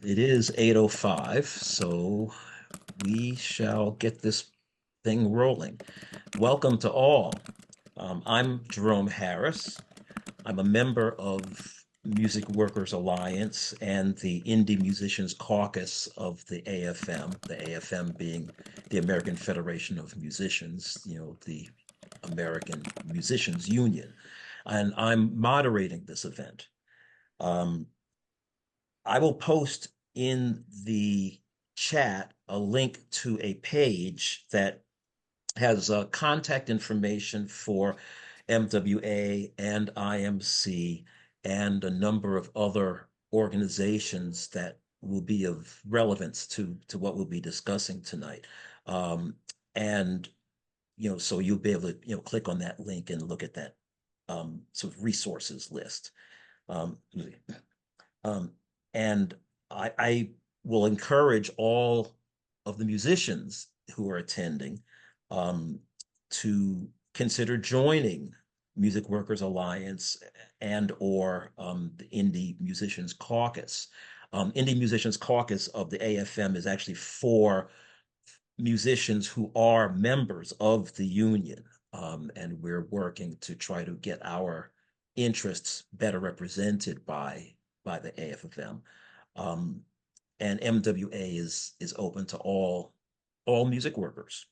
It is 8:05, so we shall get this thing rolling. Welcome to all. I'm Jerome Harris. I'm a member of Music Workers Alliance and the Indie Musicians Caucus of the AFM being the American Federation of Musicians, the American Musicians Union. And I'm moderating this event. Um, I will post in the chat a link to a page that has contact information for MWA and IMC and a number of other organizations that will be of relevance to what we'll be discussing tonight. Um, and so you'll be able to click on that link and look at that sort of resources list. Um, um, and I will encourage all of the musicians who are attending um, to consider joining Music Workers Alliance and or the Indie Musicians Caucus. Indie Musicians Caucus of the AFM is actually for musicians who are members of the union, and we're working to try to get our interests better represented by the AFFM. Um, and MWA is open to all music workers.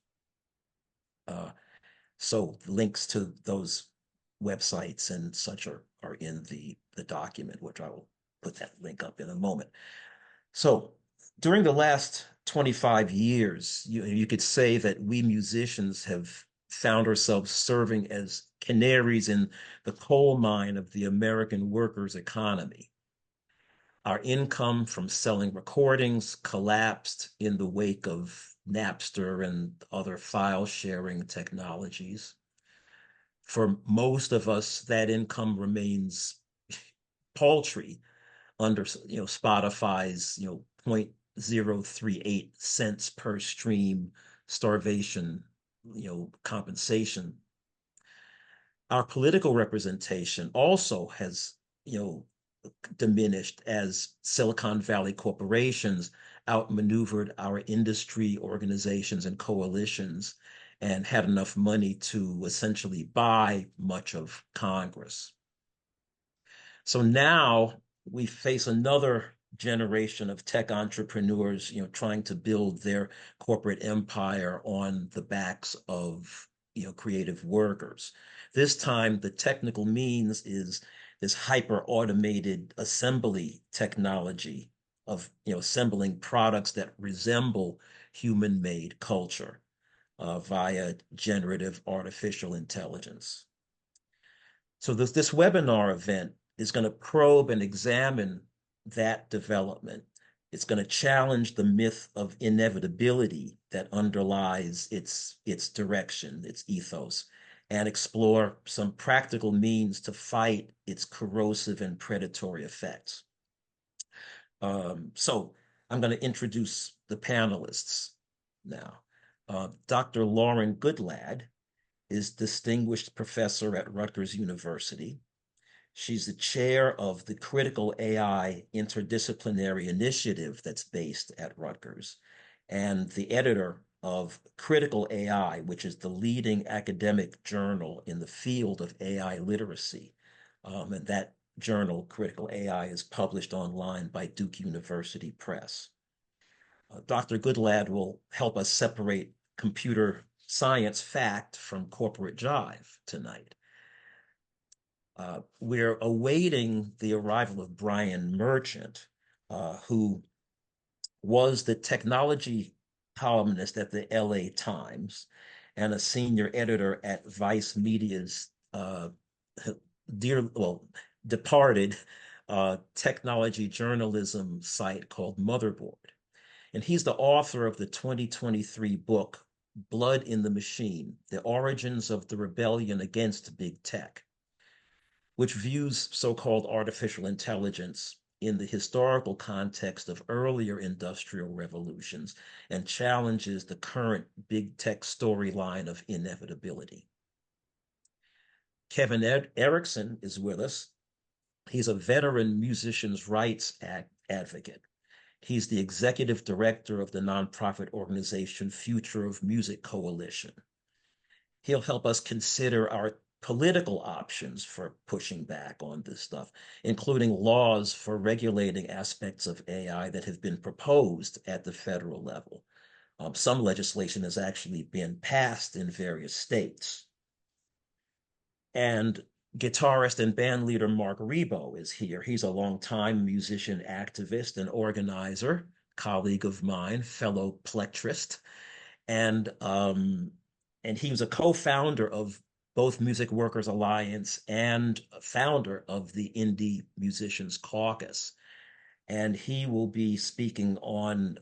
Uh, so links to those websites and such are in the document, which I will put that link up in a moment. So during the last 25 years, you could say that we musicians have found ourselves serving as canaries in the coal mine of the American workers' economy. Our income from selling recordings collapsed in the wake of Napster and other file sharing technologies. For most of us, that income remains paltry under Spotify's 0.038 cents per stream starvation compensation. Our political representation also has diminished as Silicon Valley corporations outmaneuvered our industry organizations and coalitions and had enough money to essentially buy much of Congress. So now we face another generation of tech entrepreneurs, trying to build their corporate empire on the backs of, creative workers. This time, the technical means is this hyper automated assembly technology of, assembling products that resemble human made culture via generative artificial intelligence. So this webinar event is going to probe and examine that development. It's going to challenge the myth of inevitability that underlies its direction, its ethos, and explore some practical means to fight its corrosive and predatory effects. So I'm going to introduce the panelists now. Dr. Lauren Goodlad is Distinguished Professor at Rutgers University. She's the chair of the Critical AI Interdisciplinary Initiative that's based at Rutgers, and the editor of Critical AI, which is the leading academic journal in the field of AI literacy. And that journal, Critical AI, is published online by Duke University Press. Dr. Goodlad will help us separate computer science fact from corporate jive tonight. We're awaiting the arrival of Brian Merchant, who was the technology columnist at the LA Times and a senior editor at Vice Media's departed technology journalism site called Motherboard. And he's the author of the 2023 book, Blood in the Machine, The Origins of the Rebellion Against Big Tech, which views so-called artificial intelligence in the historical context of earlier industrial revolutions and challenges the current big tech storyline of inevitability. Kevin Erickson is with us. He's a veteran musicians' rights advocate. He's the executive director of the nonprofit organization Future of Music Coalition. He'll help us consider our political options for pushing back on this stuff, including laws for regulating aspects of AI that have been proposed at the federal level. Some legislation has actually been passed in various states. And guitarist and band leader Mark Rebo is here. He's a longtime musician activist and organizer, colleague of mine, fellow plectrist, and he was a co-founder of both Music Workers Alliance and founder of the Indie Musicians Caucus. And he will be speaking on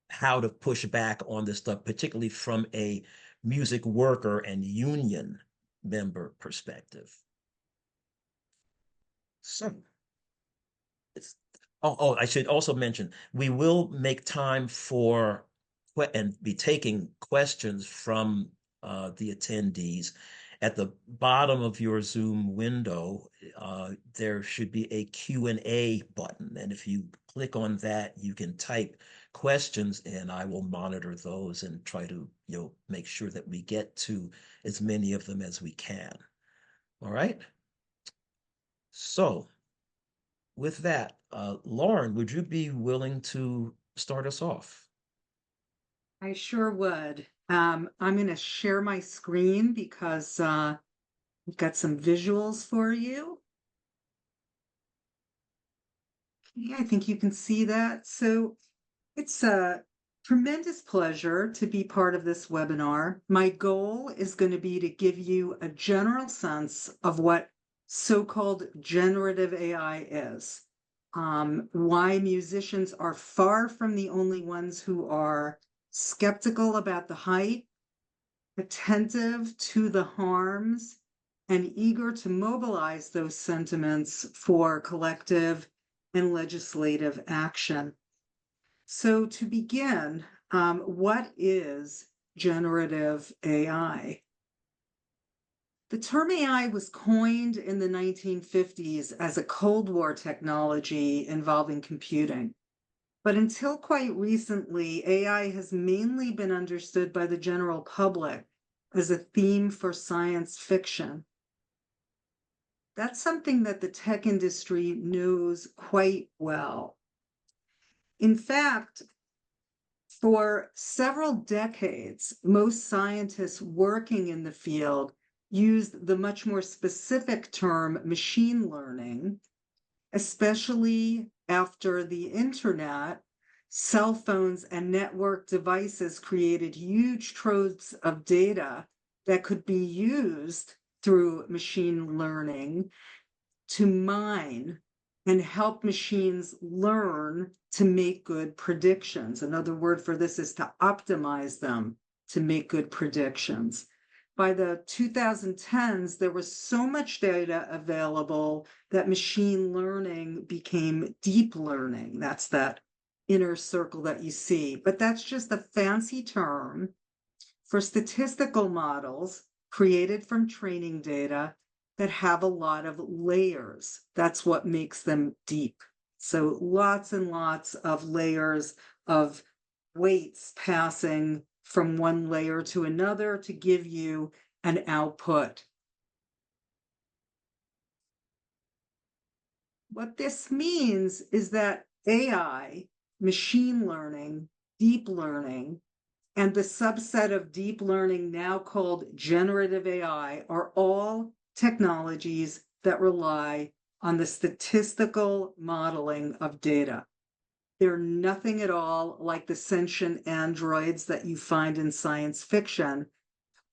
how to push back on this stuff, particularly from a music worker and union member perspective. So it's I should also mention we will make time for and be taking questions from the attendees. At the bottom of your Zoom window, there should be a Q&A button. And if you click on that, you can type questions and I will monitor those and try to make sure that we get to as many of them as we can. All right. So with that, Lauren, would you be willing to start us off? I sure would. I'm going to share my screen because we've got some visuals for you. Okay, I think you can see that. So it's a tremendous pleasure to be part of this webinar. My goal is going to be to give you a general sense of what so-called generative AI is, why musicians are far from the only ones who are skeptical about the hype, attentive to the harms, and eager to mobilize those sentiments for collective and legislative action. So to begin, what is generative AI? The term AI was coined in the 1950s as a Cold War technology involving computing. But until quite recently, AI has mainly been understood by the general public as a theme for science fiction. That's something that the tech industry knows quite well. In fact, for several decades, most scientists working in the field used the much more specific term machine learning, especially after the internet. Cell phones and network devices created huge troves of data that could be used through machine learning to mine and help machines learn to make good predictions. Another word for this is to optimize them to make good predictions. By the 2010s, there was so much data available that machine learning became deep learning. That's that inner circle that you see. But that's just a fancy term for statistical models created from training data that have a lot of layers. That's what makes them deep. So lots and lots of layers of weights passing from one layer to another to give you an output. What this means is that AI, machine learning, deep learning, and the subset of deep learning now called generative AI are all technologies that rely on the statistical modeling of data. They're nothing at all like the sentient androids that you find in science fiction,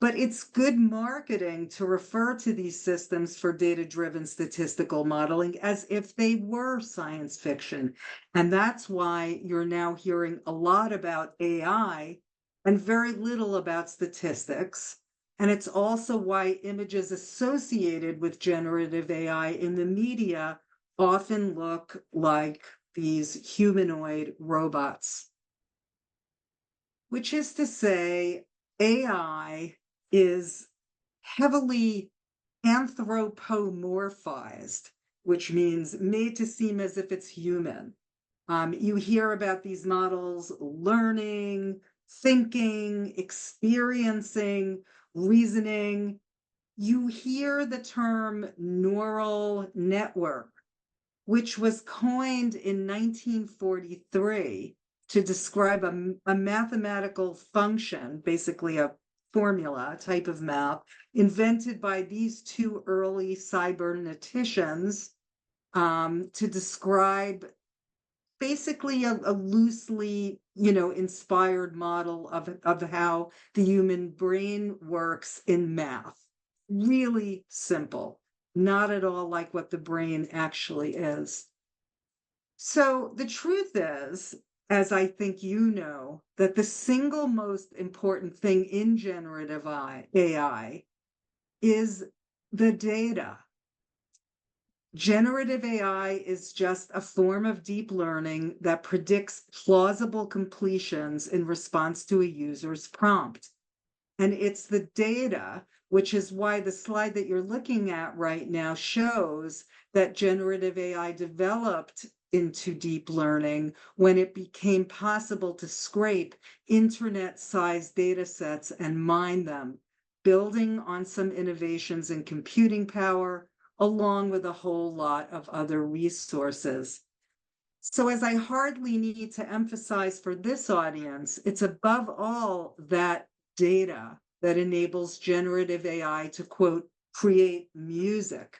but it's good marketing to refer to these systems for data-driven statistical modeling as if they were science fiction. And that's why you're now hearing a lot about AI and very little about statistics. And it's also why images associated with generative AI in the media often look like these humanoid robots, which is to say, AI is heavily anthropomorphized, which means made to seem as if it's human. You hear about these models learning, thinking, experiencing, reasoning. You hear the term neural network, which was coined in 1943 to describe a mathematical function, basically a formula, a type of math, invented by these two early cyberneticians to describe basically a loosely, inspired model of how the human brain works in math. Really simple, not at all like what the brain actually is. So the truth is, as I think you know, that the single most important thing in generative AI is the data. Generative AI is just a form of deep learning that predicts plausible completions in response to a user's prompt. And it's the data, which is why the slide that you're looking at right now shows that generative AI developed into deep learning when it became possible to scrape internet-sized data sets and mine them, building on some innovations in computing power, along with a whole lot of other resources. So, as I hardly need to emphasize for this audience, it's above all that data that enables generative AI to, quote, create music.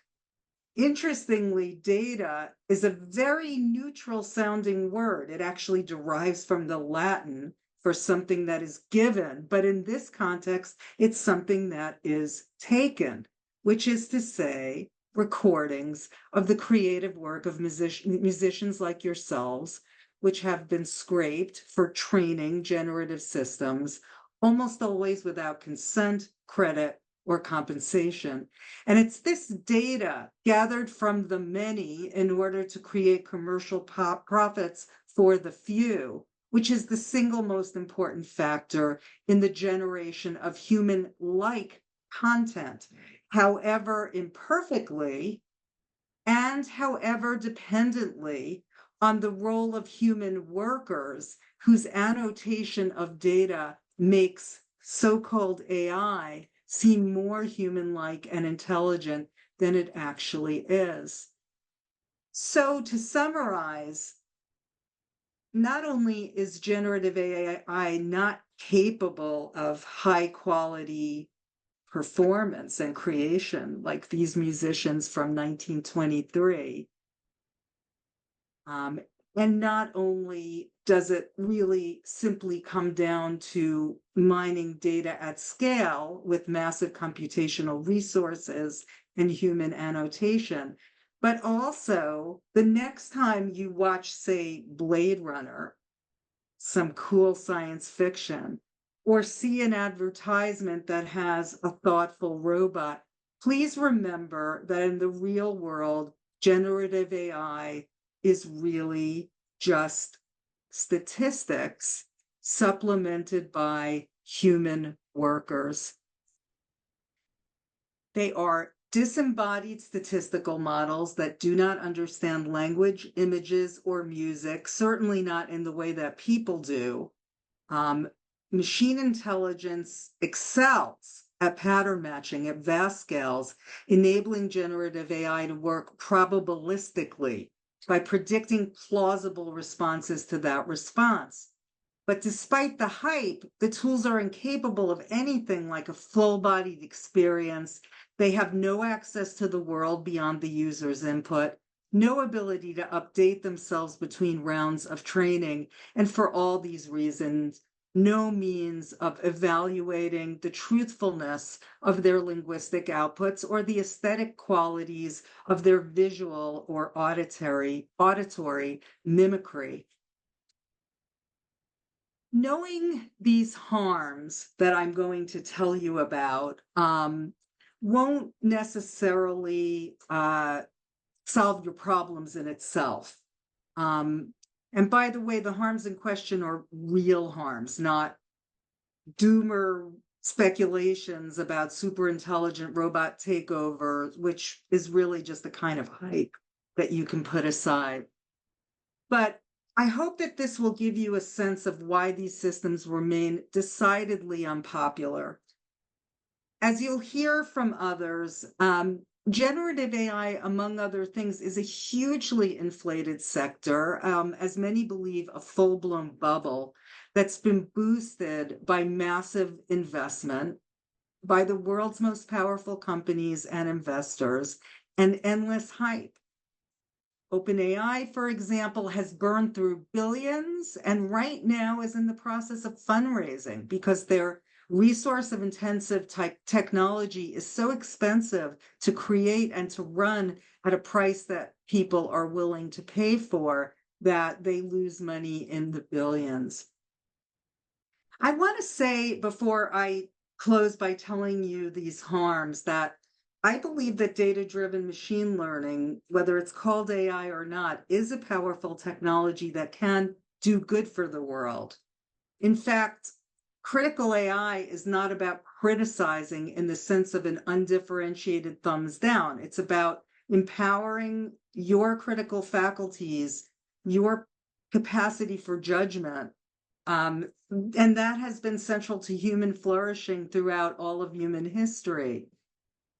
Interestingly, data is a very neutral sounding word. It actually derives from the Latin for something that is given, but in this context, it's something that is taken, which is to say, recordings of the creative work of musicians like yourselves, which have been scraped for training generative systems, almost always without consent, credit, or compensation. And it's this data gathered from the many in order to create commercial profits for the few, which is the single most important factor in the generation of human-like content, however imperfectly and however dependently on the role of human workers whose annotation of data makes so-called AI seem more human-like and intelligent than it actually is. So to summarize, not only is generative AI not capable of high quality performance and creation like these musicians from 1923, Um, and not only does it really simply come down to mining data at scale with massive computational resources and human annotation, but also the next time you watch, say, Blade Runner, some cool science fiction, or see an advertisement that has a thoughtful robot, please remember that in the real world, generative AI is really just statistics supplemented by human workers. They are disembodied statistical models that do not understand language, images, or music, certainly not in the way that people do. Um, Machine intelligence excels at pattern matching at vast scales, enabling generative AI to work probabilistically by predicting plausible responses to that response. But despite the hype, the tools are incapable of anything like a full bodied experience. They have no access to the world beyond the user's input, no ability to update themselves between rounds of training, and for all these reasons, no means of evaluating the truthfulness of their linguistic outputs or the aesthetic qualities of their visual or auditory mimicry. Knowing these harms that I'm going to tell you about won't necessarily solve your problems in itself. Um, and by the way, the harms in question are real harms, not doomer speculations about super intelligent robot takeover, which is really just the kind of hype that you can put aside. But I hope that this will give you a sense of why these systems remain decidedly unpopular. As you'll hear from others, generative AI, among other things, is a hugely inflated sector, as many believe, a full blown bubble that's been boosted by massive investment by the world's most powerful companies and investors and endless hype. OpenAI, for example, has burned through billions and right now is in the process of fundraising because their resource of intensive type technology is so expensive to create and to run at a price that people are willing to pay for that they lose money in the billions. I want to say before I close by telling you these harms that I believe that data driven machine learning, whether it's called AI or not, is a powerful technology that can do good for the world. In fact, critical AI is not about criticizing in the sense of an undifferentiated thumbs down. It's about empowering your critical faculties, your capacity for judgment, and that has been central to human flourishing throughout all of human history.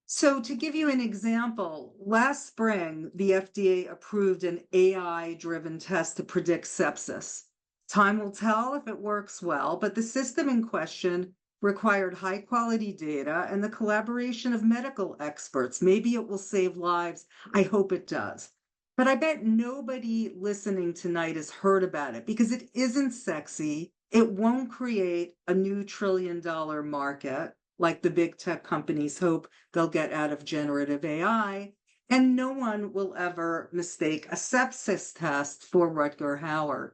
So, to give you an example, last spring, the FDA approved an AI driven test to predict sepsis. Time will tell if it works well, but the system in question required high quality data and the collaboration of medical experts. Maybe it will save lives. I hope it does. But I bet nobody listening tonight has heard about it because it isn't sexy. It won't create a new $1 trillion market like the big tech companies hope they'll get out of generative AI. And no one will ever mistake a sepsis test for Rutger Hauer.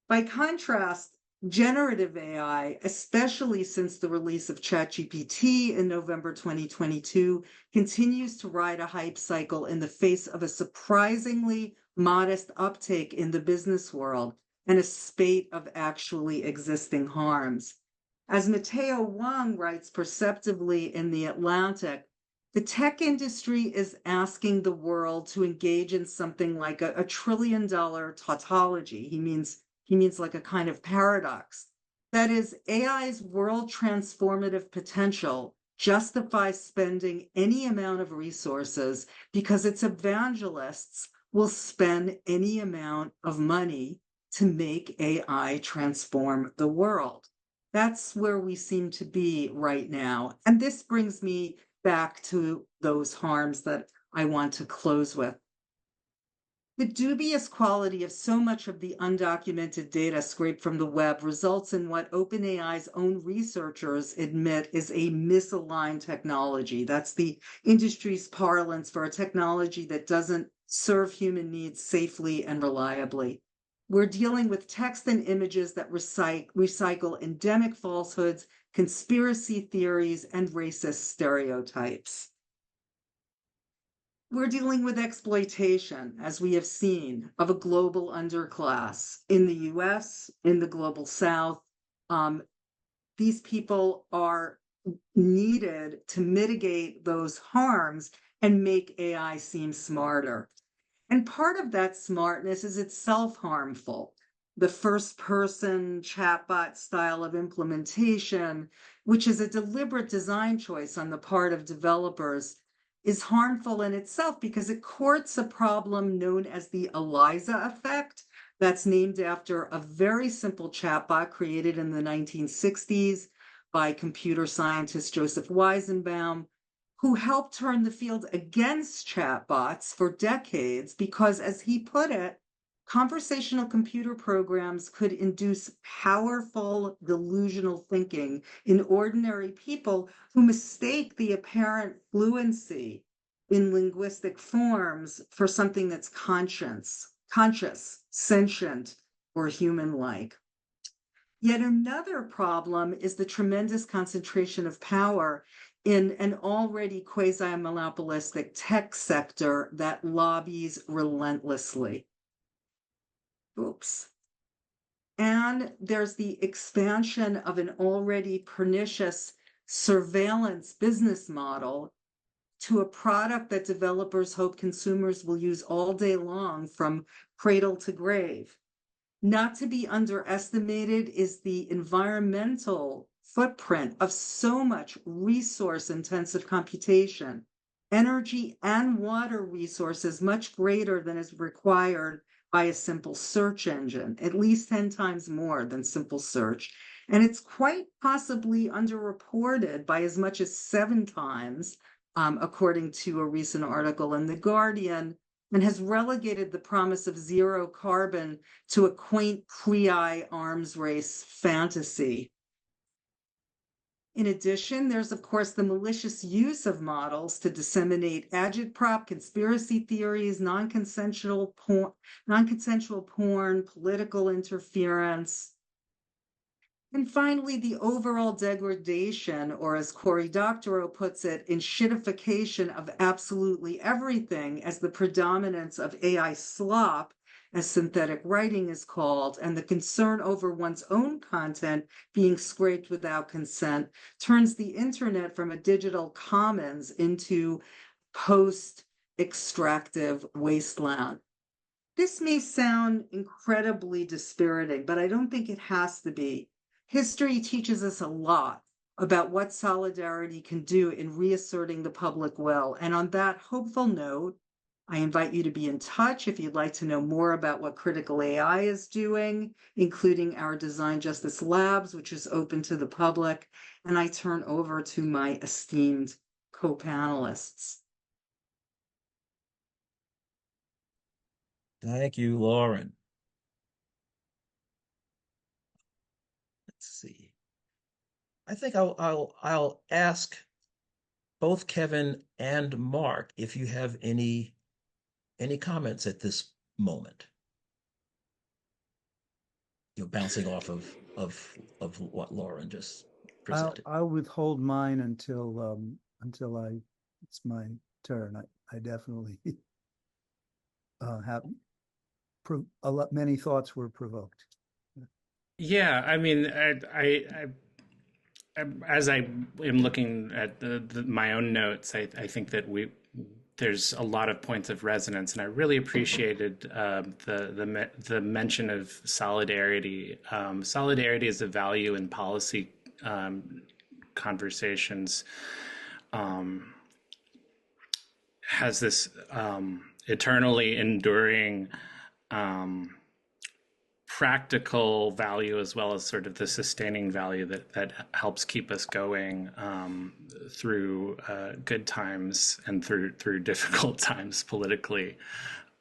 By contrast, generative AI, especially since the release of ChatGPT in November 2022, continues to ride a hype cycle in the face of a surprisingly modest uptake in the business world and a spate of actually existing harms. As Matteo Wang writes perceptively in The Atlantic, the tech industry is asking the world to engage in something like a $1 trillion tautology. He means like a kind of paradox. That is, AI's world transformative potential justifies spending any amount of resources because its evangelists will spend any amount of money to make AI transform the world. That's where we seem to be right now. And this brings me back to those harms that I want to close with. The dubious quality of so much of the undocumented data scraped from the web results in what OpenAI's own researchers admit is a misaligned technology. That's the industry's parlance for a technology that doesn't serve human needs safely and reliably. We're dealing with text and images that recycle endemic falsehoods, conspiracy theories, and racist stereotypes. We're dealing with exploitation, as we have seen, of a global underclass in the US, in the global South. Um, these people are needed to mitigate those harms and make AI seem smarter. And part of that smartness is itself harmful. The first person chatbot style of implementation, which is a deliberate design choice on the part of developers, is harmful in itself because it courts a problem known as the ELIZA effect. That's named after a very simple chatbot created in the 1960s by computer scientist Joseph Weizenbaum, who helped turn the field against chatbots for decades because, as he put it, conversational computer programs could induce powerful delusional thinking in ordinary people who mistake the apparent fluency in linguistic forms for something that's conscious, sentient, or human-like. Yet another problem is the tremendous concentration of power in an already quasi-monopolistic tech sector that lobbies relentlessly. Oops. And there's the expansion of an already pernicious surveillance business model to a product that developers hope consumers will use all day long from cradle to grave. Not to be underestimated is the environmental footprint of so much resource intensive computation, energy and water resources much greater than is required by a simple search engine, at least 10 times more than simple search. And it's quite possibly underreported by as much as 7 times, according to a recent article in The Guardian, and has relegated the promise of zero carbon to a quaint pre arms race fantasy. In addition, there's, of course, the malicious use of models to disseminate agitprop, conspiracy theories, non-consensual porn, political interference. And finally, the overall degradation, or as Cory Doctorow puts it, in shitification of absolutely everything as the predominance of AI slop, as synthetic writing is called, and the concern over one's own content being scraped without consent turns the internet from a digital commons into post-extractive wasteland. This may sound incredibly dispiriting, but I don't think it has to be. History teaches us a lot about what solidarity can do in reasserting the public will. And on that hopeful note, I invite you to be in touch if you'd like to know more about what critical AI is doing, including our Design Justice Labs, which is open to the public. And I turn over to my esteemed co-panelists. Thank you, Lauren. Let's see. I think I'll ask both Kevin and Mark if you have any comments at this moment. You're bouncing off of what Lauren just presented. I'll withhold mine until it's my turn. I definitely have many thoughts were provoked. Yeah, I mean, as I am looking at my own notes, I think that there's a lot of points of resonance, and I really appreciated the mention of solidarity. Solidarity is a value in policy conversations. Has this eternally enduring practical value, as well as sort of the sustaining value that helps keep us going through good times and through difficult times politically.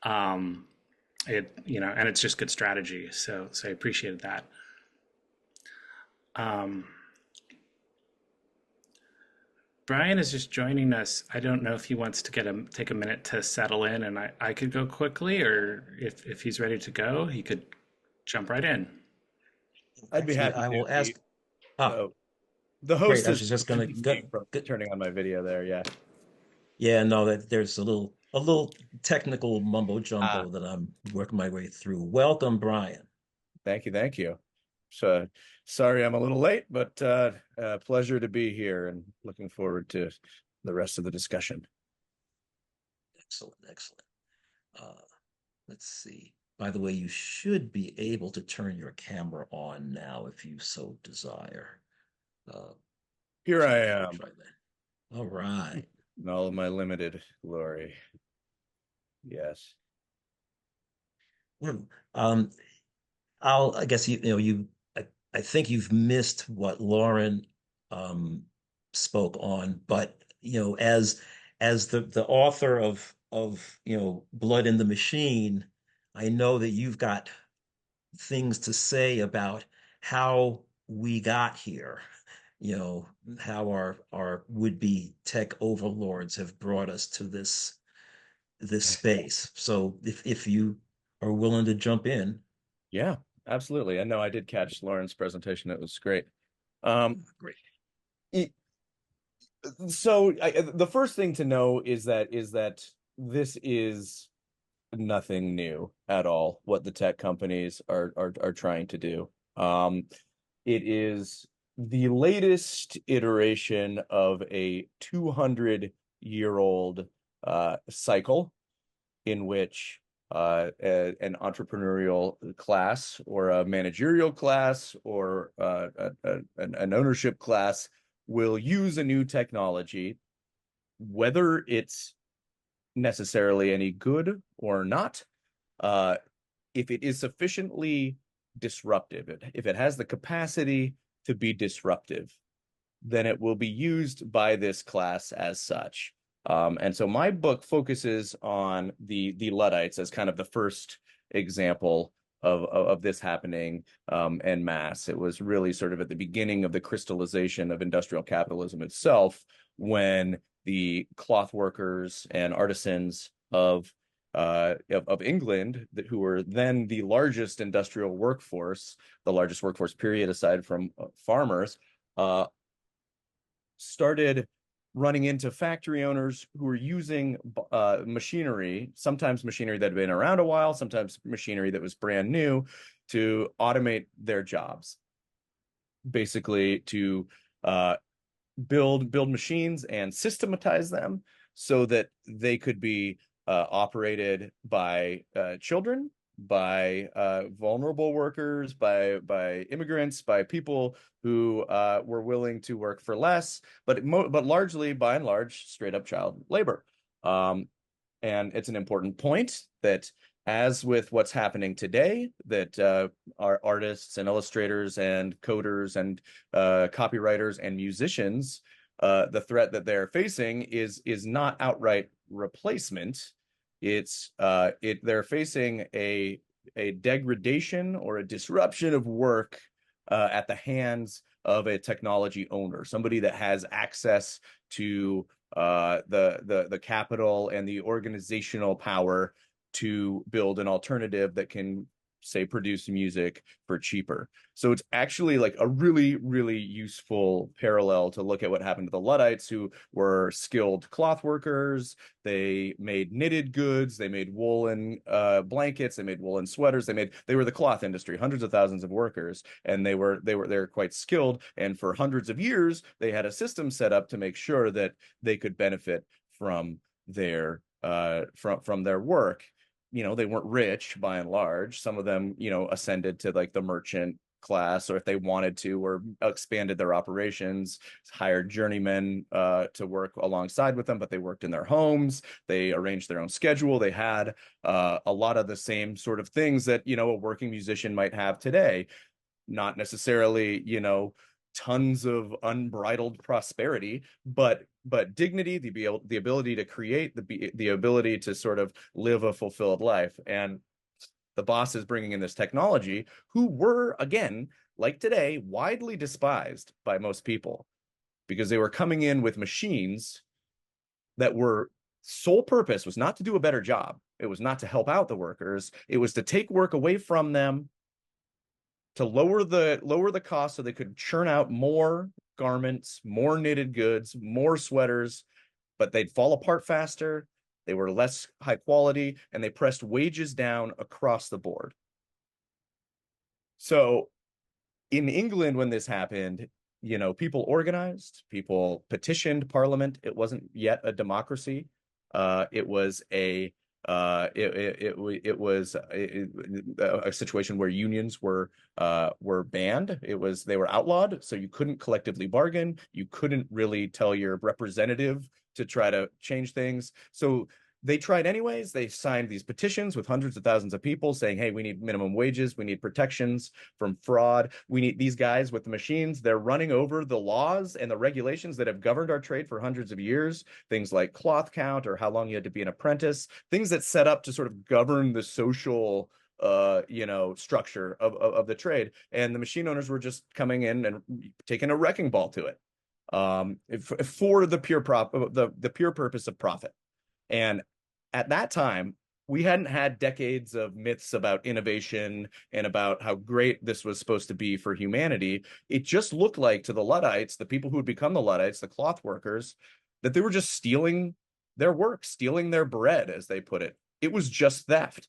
And it's just good strategy. So I appreciated that. Brian is just joining us. I don't know if he wants to take a minute to settle in, and I could go quickly, or if he's ready to go, he could jump right in. I'd be happy. I will ask. So the host Great. I was is just going to turning on my video there. Yeah. Yeah. No, that there's a little technical mumbo jumbo that I'm working my way through. Welcome, Brian. Thank you. So sorry I'm a little late, but pleasure to be here and looking forward to the rest of the discussion. Excellent. Let's see. By the way, you should be able to turn your camera on now if you so desire. Here I am. Try that. All right. In all of my limited glory. Yes. I guess I think you've missed what Lauren spoke on, but as the author of Blood in the Machine, I know that you've got things to say about how we got here, how our would-be tech overlords have brought us to this space. So if you are willing to jump in. Yeah, absolutely. I know I did catch Lauren's presentation. It was great. Great. So the first thing to know is that this is nothing new at all, what the tech companies are trying to do. It is the latest iteration of a 200 year-old cycle in which an entrepreneurial class or a managerial class or an ownership class will use a new technology, whether it's necessarily any good or not. If it is sufficiently disruptive, if it has the capacity to be disruptive, then it will be used by this class as such. And so my book focuses on the Luddites as kind of the first example of this happening en masse. It was really sort of at the beginning of the crystallization of industrial capitalism itself, when the cloth workers and artisans of England, who were then the largest industrial workforce, the largest workforce period aside from farmers, started running into factory owners who were using machinery, sometimes machinery that had been around a while, sometimes machinery that was brand new, to automate their jobs. Basically, to build machines and systematize them so that they could be operated by children, by vulnerable workers, by immigrants, by people who were willing to work for less, but largely, by and large, straight up child labor. And it's an important point that, as with what's happening today, that our artists and illustrators and coders and copywriters and musicians, the threat that they're facing is not outright replacement. They're facing a degradation or a disruption of work at the hands of a technology owner, somebody that has access to the capital and the organizational power to build an alternative that can, say, produce music for cheaper. So it's actually like a really, really useful parallel to look at what happened to the Luddites, who were skilled cloth workers. They made knitted goods, they made woolen blankets, they made woolen sweaters, they were the cloth industry, hundreds of thousands of workers, and they were quite skilled. And for hundreds of years, they had a system set up to make sure that they could benefit from their work. They weren't rich by and large. Some of them, ascended to like the merchant class, or if they wanted to, or expanded their operations, hired journeymen to work alongside with them, but they worked in their homes. They arranged their own schedule. They had a lot of the same sort of things that, a working musician might have today. Not necessarily, tons of unbridled prosperity, but dignity, the ability to create, the ability to sort of live a fulfilled life. And the boss is bringing in this technology, who were, again, like today, widely despised by most people, because they were coming in with machines that were sole purpose was not to do a better job. It was not to help out the workers. It was to take work away from them, to lower the cost so they could churn out more garments, more knitted goods, more sweaters, but they'd fall apart faster, they were less high quality, and they pressed wages down across the board. So in England, when this happened, people organized, people petitioned Parliament. It wasn't yet a democracy. It was a situation where unions were banned. They were outlawed, so you couldn't collectively bargain. You couldn't really tell your representative to try to change things. So they tried anyways. They signed these petitions with hundreds of thousands of people saying, hey, we need minimum wages. We need protections from fraud. We need these guys with the machines. They're running over the laws and the regulations that have governed our trade for hundreds of years. Things like cloth count, or how long you had to be an apprentice, things that set up to sort of govern the social structure of the trade. And the machine owners were just coming in and taking a wrecking ball to it for the pure purpose of profit. And at that time, we hadn't had decades of myths about innovation and about how great this was supposed to be for humanity. It just looked like, to the Luddites, the people who would become the Luddites, the cloth workers, that they were just stealing their work, stealing their bread, as they put it. It was just theft.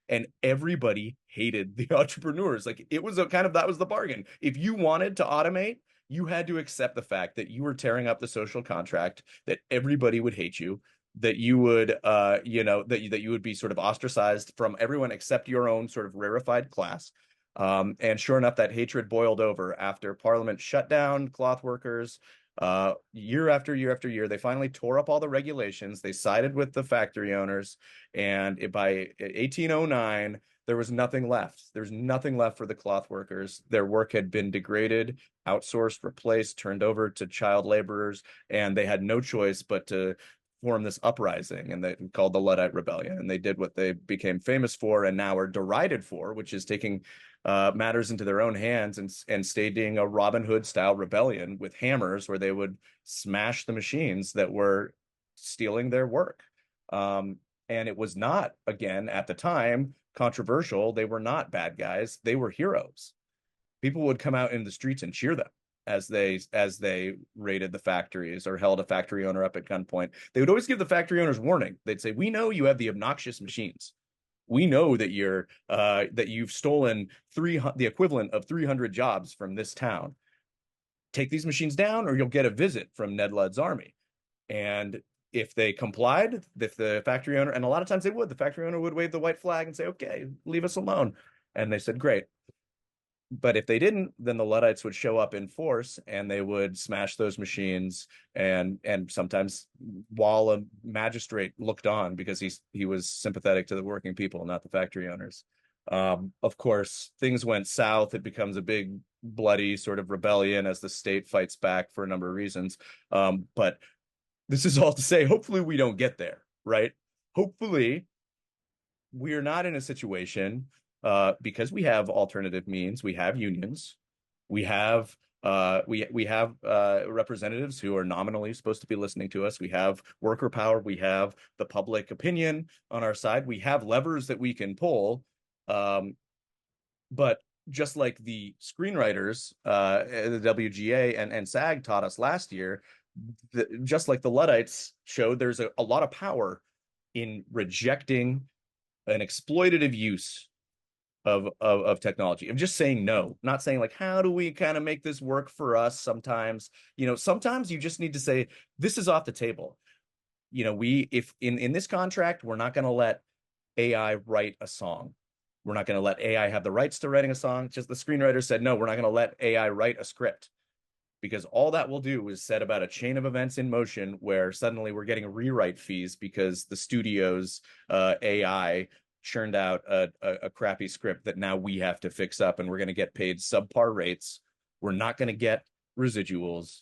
And everybody hated the entrepreneurs. Like, it was that was the bargain. If you wanted to automate, You had to accept the fact that you were tearing up the social contract, that everybody would hate you, that you would that you would be sort of ostracized from everyone except your own sort of rarefied class. And sure enough, that hatred boiled over after Parliament shut down cloth workers. Year after year after year, they finally tore up all the regulations. They sided with the factory owners, and by 1809, there was nothing left. There's nothing left for the cloth workers. Their work had been degraded, outsourced, replaced, turned over to child laborers, and they had no choice but to form this uprising, and they called the Luddite Rebellion. And they did what they became famous for and now are derided for, which is taking matters into their own hands and staging a Robin Hood style rebellion with hammers, where they would smash the machines that were stealing their work. And it was not, again, at the time, controversial. They were not bad guys. They were heroes. People would come out in the streets and cheer them as they raided the factories or held a factory owner up at gunpoint. They would always give the factory owners warning. They'd say, "We know you have the obnoxious machines. We know that you've stolen the equivalent of 300 jobs from this town. Take these machines down, or you'll get a visit from Ned Ludd's army." And if they complied, if the factory owner, and a lot of times they would, the factory owner would wave the white flag and say, "Okay, leave us alone." And they said, "Great." But if they didn't, then the Luddites would show up in force, and they would smash those machines, and sometimes while a magistrate looked on, because he was sympathetic to the working people, not the factory owners. Of course, things went south. It becomes a big bloody sort of rebellion as the state fights back for a number of reasons. But this is all to say, hopefully we don't get there, right? Hopefully we're not in a situation, because we have alternative means. We have unions. We have representatives who are nominally supposed to be listening to us. We have worker power. We have the public opinion on our side. We have levers that we can pull. But just like the screenwriters, the WGA and SAG taught us last year, just like the Luddites showed, there's a lot of power in rejecting an exploitative use of technology, of just saying no, not saying like, how do we kind of make this work for us? Sometimes sometimes you just need to say, this is off the table. If in this contract, we're not going to let AI write a song. We're not going to let AI have the rights to writing a song. Just the screenwriter said, no, we're not going to let AI write a script, because all that will do is set about a chain of events in motion where suddenly we're getting rewrite fees because the studio's AI churned out a crappy script that now we have to fix up, and we're going to get paid subpar rates. We're not going to get residuals.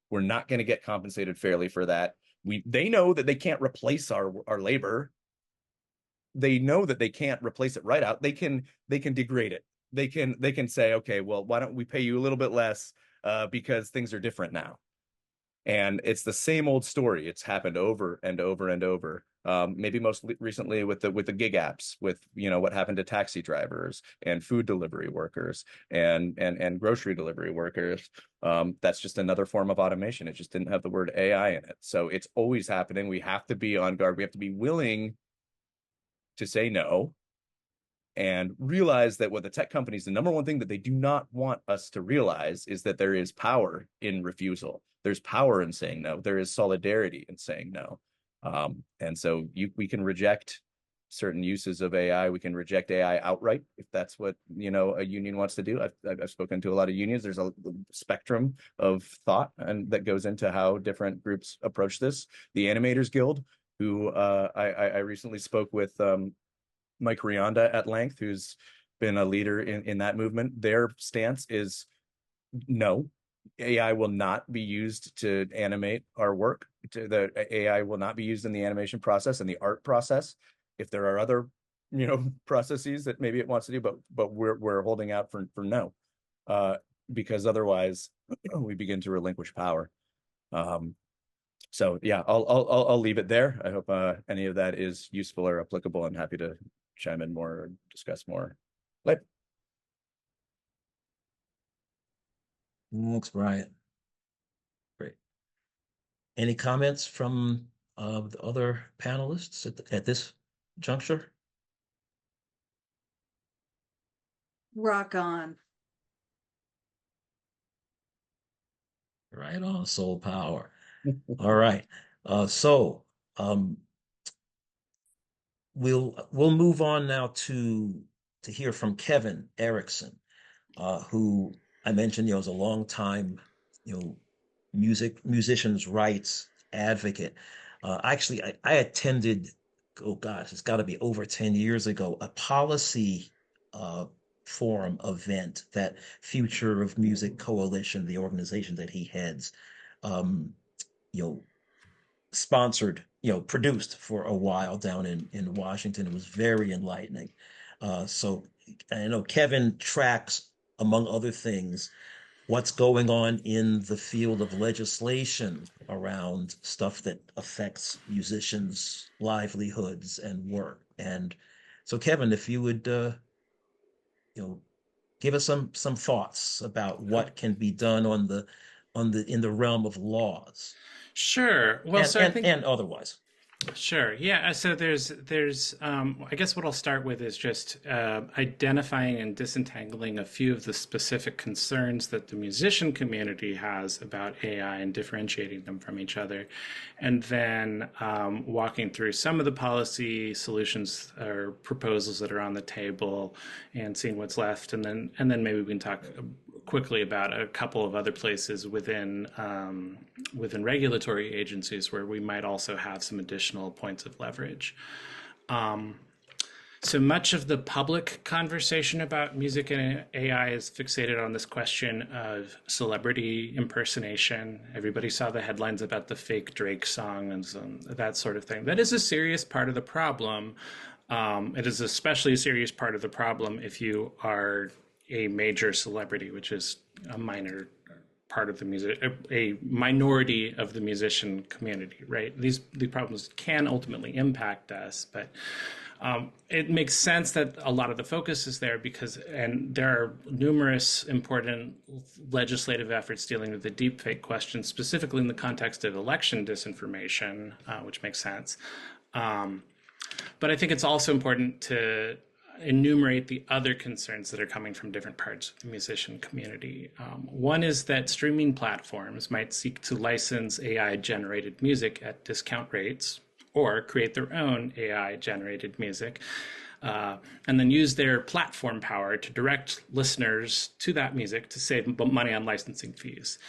We're not going to get compensated fairly for that. They know that they can't replace our labor. They know that they can't replace it right out. They can degrade it. They can say, okay, well, why don't we pay you a little bit less, because things are different now. And it's the same old story. It's happened over and over and over. Maybe most recently with the gig apps, with what happened to taxi drivers and food delivery workers and grocery delivery workers. That's just another form of automation. It just didn't have the word AI in it. So it's always happening. We have to be on guard. We have to be willing to say no, and realize that what the tech companies, the number one thing that they do not want us to realize is that there is power in refusal. There's power in saying no. There is solidarity in saying no. And so we can reject certain uses of AI. We can reject AI outright if that's what a union wants to do. I've spoken to a lot of unions. There's a spectrum of thought and that goes into how different groups approach this. The Animators Guild, who I recently spoke with, Mike Rionda at length, who's been a leader in that movement. Their stance is no. AI will not be used to animate our work. The AI will not be used in the animation process and the art process. If there are other, processes that maybe it wants to do, but we're holding out for no, because otherwise we begin to relinquish power. So yeah, I'll leave it there. I hope any of that is useful or applicable. I'm happy to chime in more or discuss more later. Thanks, Brian. Great. Any comments from the other panelists at this juncture? Rock on. Right on, soul power. All right. So um, we'll move on now to hear from Kevin Erickson, who I mentioned, is a long time, you know, musicians' rights advocate. Actually, I attended, oh gosh, it's got to be over 10 years ago, a policy uh, forum event that Future of Music Coalition, the organization that he heads, um, you know, sponsored, produced for a while down in Washington. It was very enlightening. So I know Kevin tracks, among other things, what's going on in the field of legislation around stuff that affects musicians' livelihoods and work. And so, Kevin, if you would, you know, give us some thoughts about what can be done on the in the realm of laws Sure. Well, and so I think and otherwise. sure. Yeah. So I guess what I'll start with is just identifying and disentangling a few of the specific concerns that the musician community has about AI and differentiating them from each other. And then walking through some of the policy solutions or proposals that are on the table and seeing what's left. And then maybe we can talk quickly about a couple of other places within regulatory agencies where we might also have some additional points of leverage. So much of the public conversation about music and AI is fixated on this question of celebrity impersonation. Everybody saw the headlines about the fake Drake song and that sort of thing. That is a serious part of the problem. It is especially a serious part of the problem if you are a major celebrity, which is a minor part of the music, a minority of the musician community, right? The problems can ultimately impact us, but it makes sense that a lot of the focus is there and there are numerous important legislative efforts dealing with the deepfake question, specifically in the context of election disinformation, which makes sense. But I think it's also important to enumerate the other concerns that are coming from different parts of the musician community. One is that streaming platforms might seek to license AI generated music at discount rates or create their own AI generated music, and then use their platform power to direct listeners to that music to save money on licensing fees.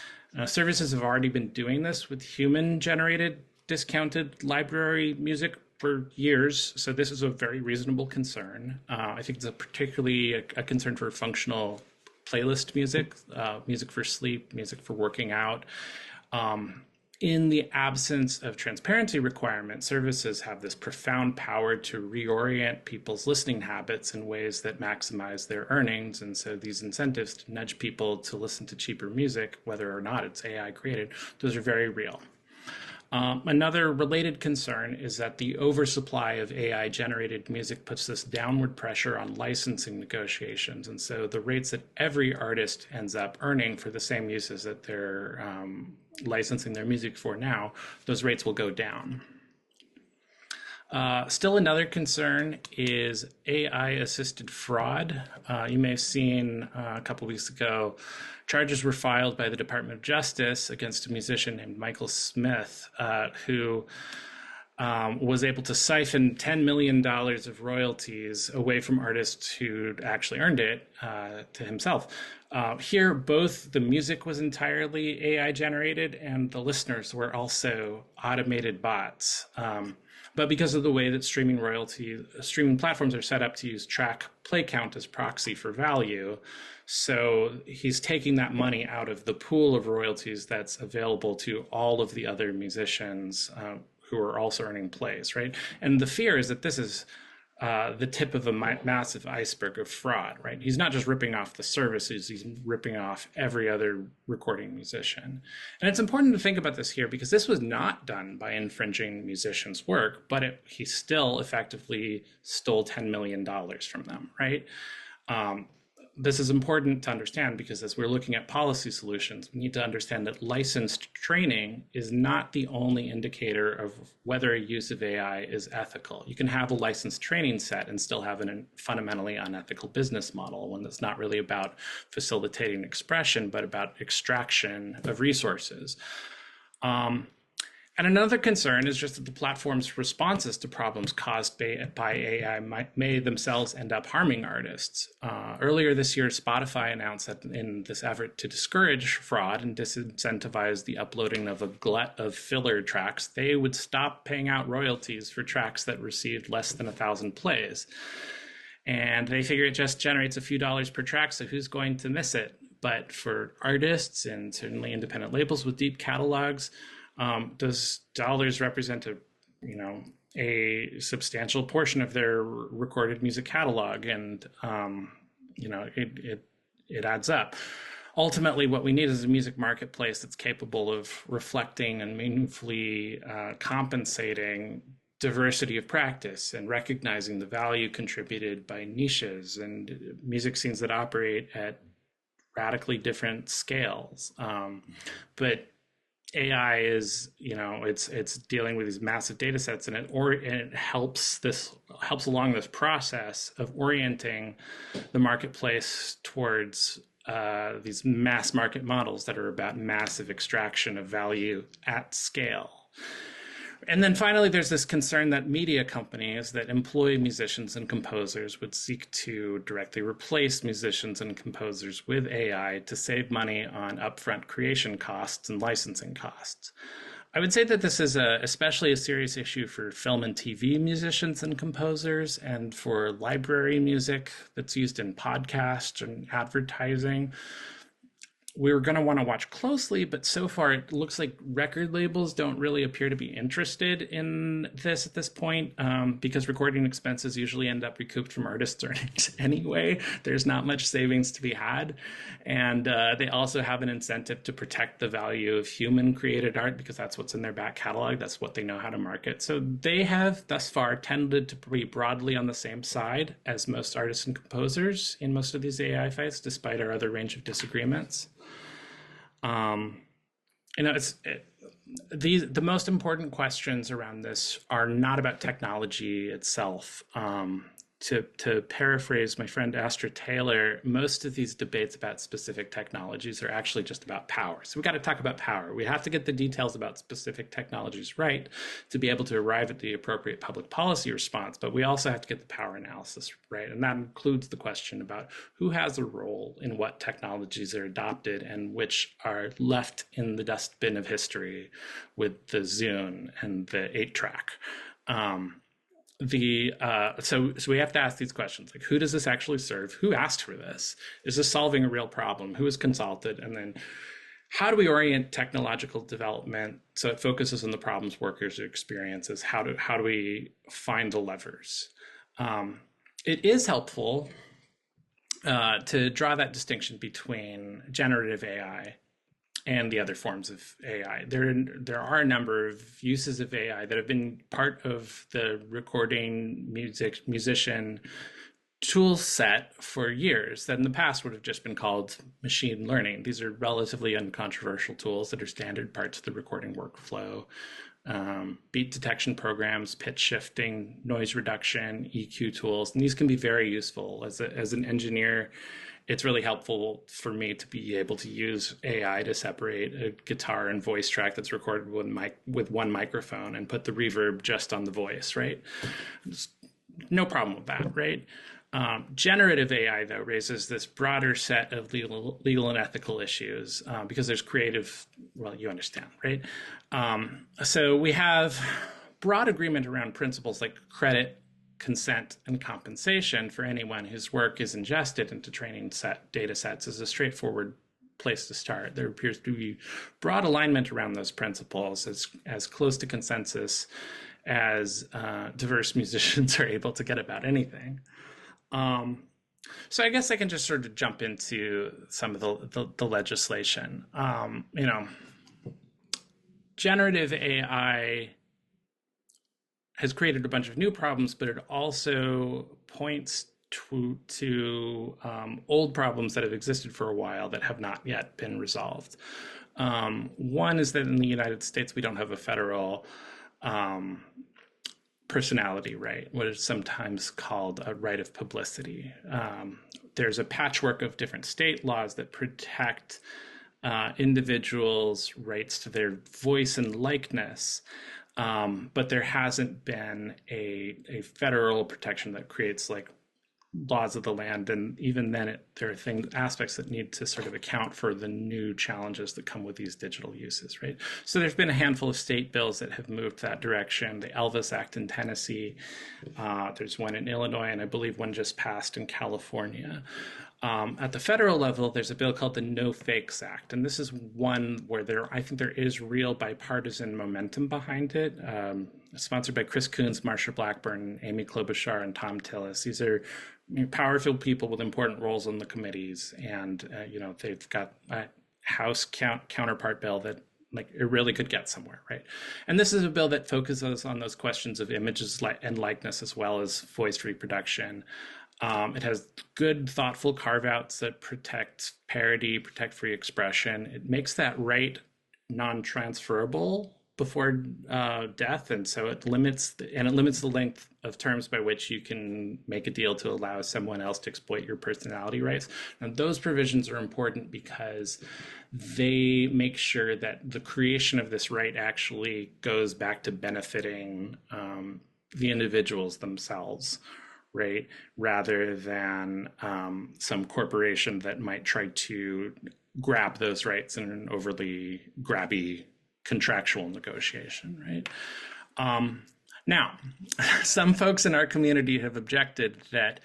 Services have already been doing this with human generated discounted library music for years, so this is a very reasonable concern. I think it's particularly a concern for functional playlist music, music for sleep, music for working out. In the absence of transparency requirements, services have this profound power to reorient people's listening habits in ways that maximize their earnings. And so these incentives to nudge people to listen to cheaper music, whether or not it's AI created, those are very real. Another related concern is that the oversupply of AI generated music puts this downward pressure on licensing negotiations. And so the rates that every artist ends up earning for the same uses that they're licensing their music for now, those rates will go down. Still another concern is AI-assisted fraud. You may have seen a couple weeks ago, charges were filed by the Department of Justice against a musician named Michael Smith, who was able to siphon $10 million of royalties away from artists who actually earned it to himself. Here, both the music was entirely AI generated and the listeners were also automated bots. But because of the way that streaming platforms are set up to use track play count as proxy for value, so he's taking that money out of the pool of royalties that's available to all of the other musicians who are also earning plays, right? And the fear is that this is the tip of a massive iceberg of fraud, right? He's not just ripping off the services, he's ripping off every other recording musician. And it's important to think about this here because this was not done by infringing musicians' work, but he still effectively stole $10 million from them, right? this is important to understand because as we're looking at policy solutions, we need to understand that licensed training is not the only indicator of whether a use of AI is ethical. You can have a licensed training set and still have a fundamentally unethical business model, one that's not really about facilitating expression, but about extraction of resources. And another concern is just that the platform's responses to problems caused by AI may themselves end up harming artists. Earlier this year, Spotify announced that in this effort to discourage fraud and disincentivize the uploading of a glut of filler tracks, they would stop paying out royalties for tracks that received less than 1,000 plays. And they figure it just generates a few dollars per track, so who's going to miss it? But for artists and certainly independent labels with deep catalogs, does dollars represent a substantial portion of their recorded music catalog? And it adds up. Ultimately, what we need is a music marketplace that's capable of reflecting and meaningfully compensating diversity of practice and recognizing the value contributed by niches and music scenes that operate at radically different scales. But AI is, it's dealing with these massive data sets, and it helps along this process of orienting the marketplace towards these mass market models that are about massive extraction of value at scale. And then finally, there's this concern that media companies that employ musicians and composers would seek to directly replace musicians and composers with AI to save money on upfront creation costs and licensing costs. I would say that this is especially a serious issue for film and TV musicians and composers, and for library music that's used in podcasts and advertising. We're going to want to watch closely, but so far it looks like record labels don't really appear to be interested in this at this point, because recording expenses usually end up recouped from artists' earnings anyway. There's not much savings to be had. And they also have an incentive to protect the value of human created art because that's what's in their back catalog. That's what they know how to market. So they have thus far tended to be broadly on the same side as most artists and composers in most of these AI fights, despite our other range of disagreements. The most important questions around this are not about technology itself. To paraphrase my friend Astra Taylor, most of these debates about specific technologies are actually just about power. So we got to talk about power. We have to get the details about specific technologies right to be able to arrive at the appropriate public policy response, but we also have to get the power analysis right. And that includes the question about who has a role in what technologies are adopted and which are left in the dustbin of history with the Zune and the 8-track. So we have to ask these questions, like, who does this actually serve? Who asked for this? Is this solving a real problem? Who is consulted? And then how do we orient technological development so it focuses on the problems workers experiences? How do we find the levers? It is helpful to draw that distinction between generative AI and the other forms of AI. There are a number of uses of AI that have been part of the recording musician tool set for years that in the past would have just been called machine learning. These are relatively uncontroversial tools that are standard parts of the recording workflow. Beat detection programs, pitch shifting, noise reduction, EQ tools, and these can be very useful. As an engineer, it's really helpful for me to be able to use AI to separate a guitar and voice track that's recorded with one microphone and put the reverb just on the voice, right? No problem with that, right? Generative AI, though, raises this broader set of legal and ethical issues because there's you understand, right? So we have broad agreement around principles like credit, consent, and compensation for anyone whose work is ingested into training data sets is a straightforward place to start. There appears to be broad alignment around those principles, as close to consensus as diverse musicians are able to get about anything. So I guess I can just sort of jump into some of the legislation. Generative AI has created a bunch of new problems, but it also points to old problems that have existed for a while that have not yet been resolved. One is that in the United States, we don't have a federal personality right, what is sometimes called a right of publicity. There's a patchwork of different state laws that protect individuals' rights to their voice and likeness, but there hasn't been a federal protection that creates like laws of the land, and even then there are aspects that need to sort of account for the new challenges that come with these digital uses, right? So there's been a handful of state bills that have moved that direction. The Elvis Act in Tennessee, there's one in Illinois, and I believe one just passed in California. At the federal level, there's a bill called the No Fakes Act, and this is one where I think there is real bipartisan momentum behind it. Sponsored by Chris Coons, Marsha Blackburn, Amy Klobuchar, and Tom Tillis. These are powerful people with important roles on the committees, and they've got a House counterpart bill that it really could get somewhere, right? And this is a bill that focuses on those questions of images and likeness as well as voice reproduction. It has good, thoughtful carve-outs that protect parody, protect free expression. It makes that right non-transferable before death, and so it limits the length of terms by which you can make a deal to allow someone else to exploit your personality rights. And those provisions are important because they make sure that the creation of this right actually goes back to benefiting the individuals themselves, right? Rather than some corporation that might try to grab those rights in an overly grabby contractual negotiation, right? Now, some folks in our community have objected that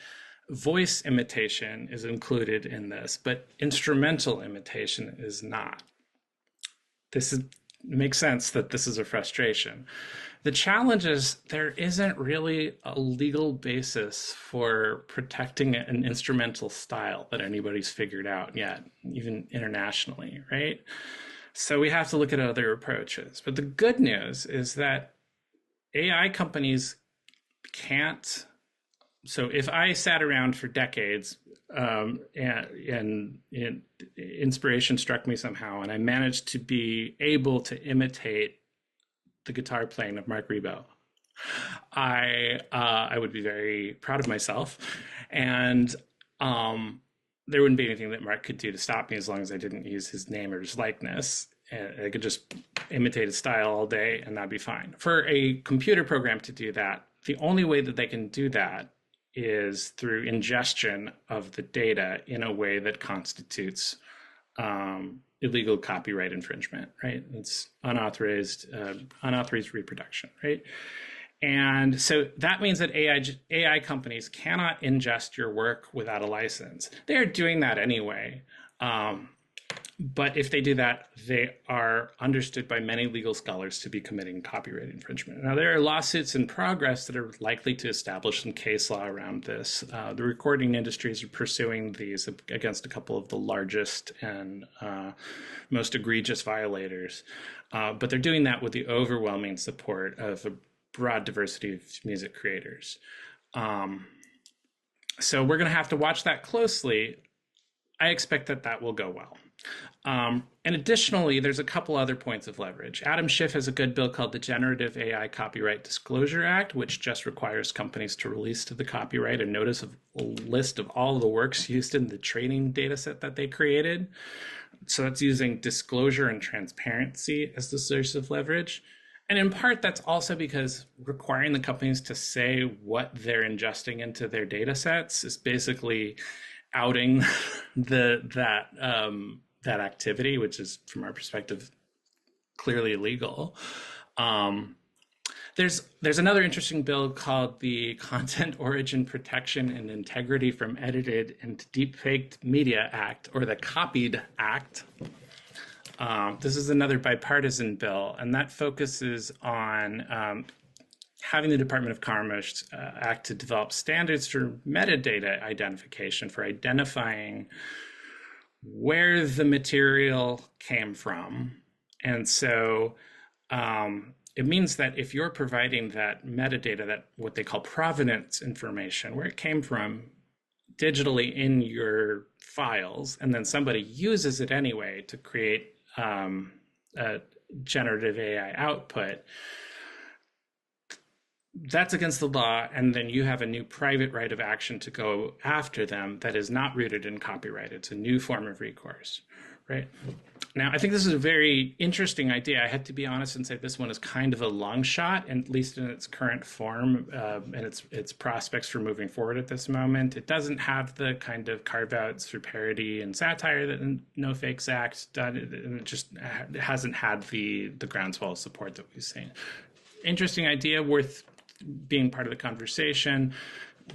voice imitation is included in this, but instrumental imitation is not. Makes sense that this is a frustration. The challenge is there isn't really a legal basis for protecting an instrumental style that anybody's figured out yet, even internationally, right? So we have to look at other approaches. But the good news is that AI companies can't. So if I sat around for decades and inspiration struck me somehow, and I managed to be able to imitate the guitar playing of Mark Ribot, I would be very proud of myself, and there wouldn't be anything that Mark could do to stop me as long as I didn't use his name or his likeness. And I could just imitate his style all day, and that'd be fine. For a computer program to do that, the only way that they can do that is through ingestion of the data in a way that constitutes illegal copyright infringement, right? It's unauthorized reproduction, right? And so that means that AI companies cannot ingest your work without a license. They are doing that anyway. But if they do that, they are understood by many legal scholars to be committing copyright infringement. Now, there are lawsuits in progress that are likely to establish some case law around this. The recording industries are pursuing these against a couple of the largest and most egregious violators. But they're doing that with the overwhelming support of a broad diversity of music creators. So we're going to have to watch that closely. I expect that will go well. And additionally, there's a couple other points of leverage. Adam Schiff has a good bill called the Generative AI Copyright Disclosure Act, which just requires companies to release to the copyright a notice of a list of all the works used in the training data set that they created. So that's using disclosure and transparency as the source of leverage. And in part, that's also because requiring the companies to say what they're ingesting into their data sets is basically outing that activity, which is, from our perspective, clearly illegal. There's another interesting bill called the Content Origin Protection and Integrity from Edited and Deepfaked Media Act, or the Copied Act. This is another bipartisan bill, and that focuses on having the Department of Commerce act to develop standards for metadata identification, for identifying where the material came from. And so it means that if you're providing that metadata, that what they call provenance information, where it came from, digitally in your files, and then somebody uses it anyway to create a generative AI output, that's against the law, and then you have a new private right of action to go after them that is not rooted in copyright. It's a new form of recourse, right? Now, I think this is a very interesting idea. I have to be honest and say this one is kind of a long shot, at least in its current form and its prospects for moving forward at this moment. It doesn't have the kind of carve-outs for parody and satire that No Fakes Act done, and it just hasn't had the groundswell of support that we've seen. Interesting idea, worth being part of the conversation,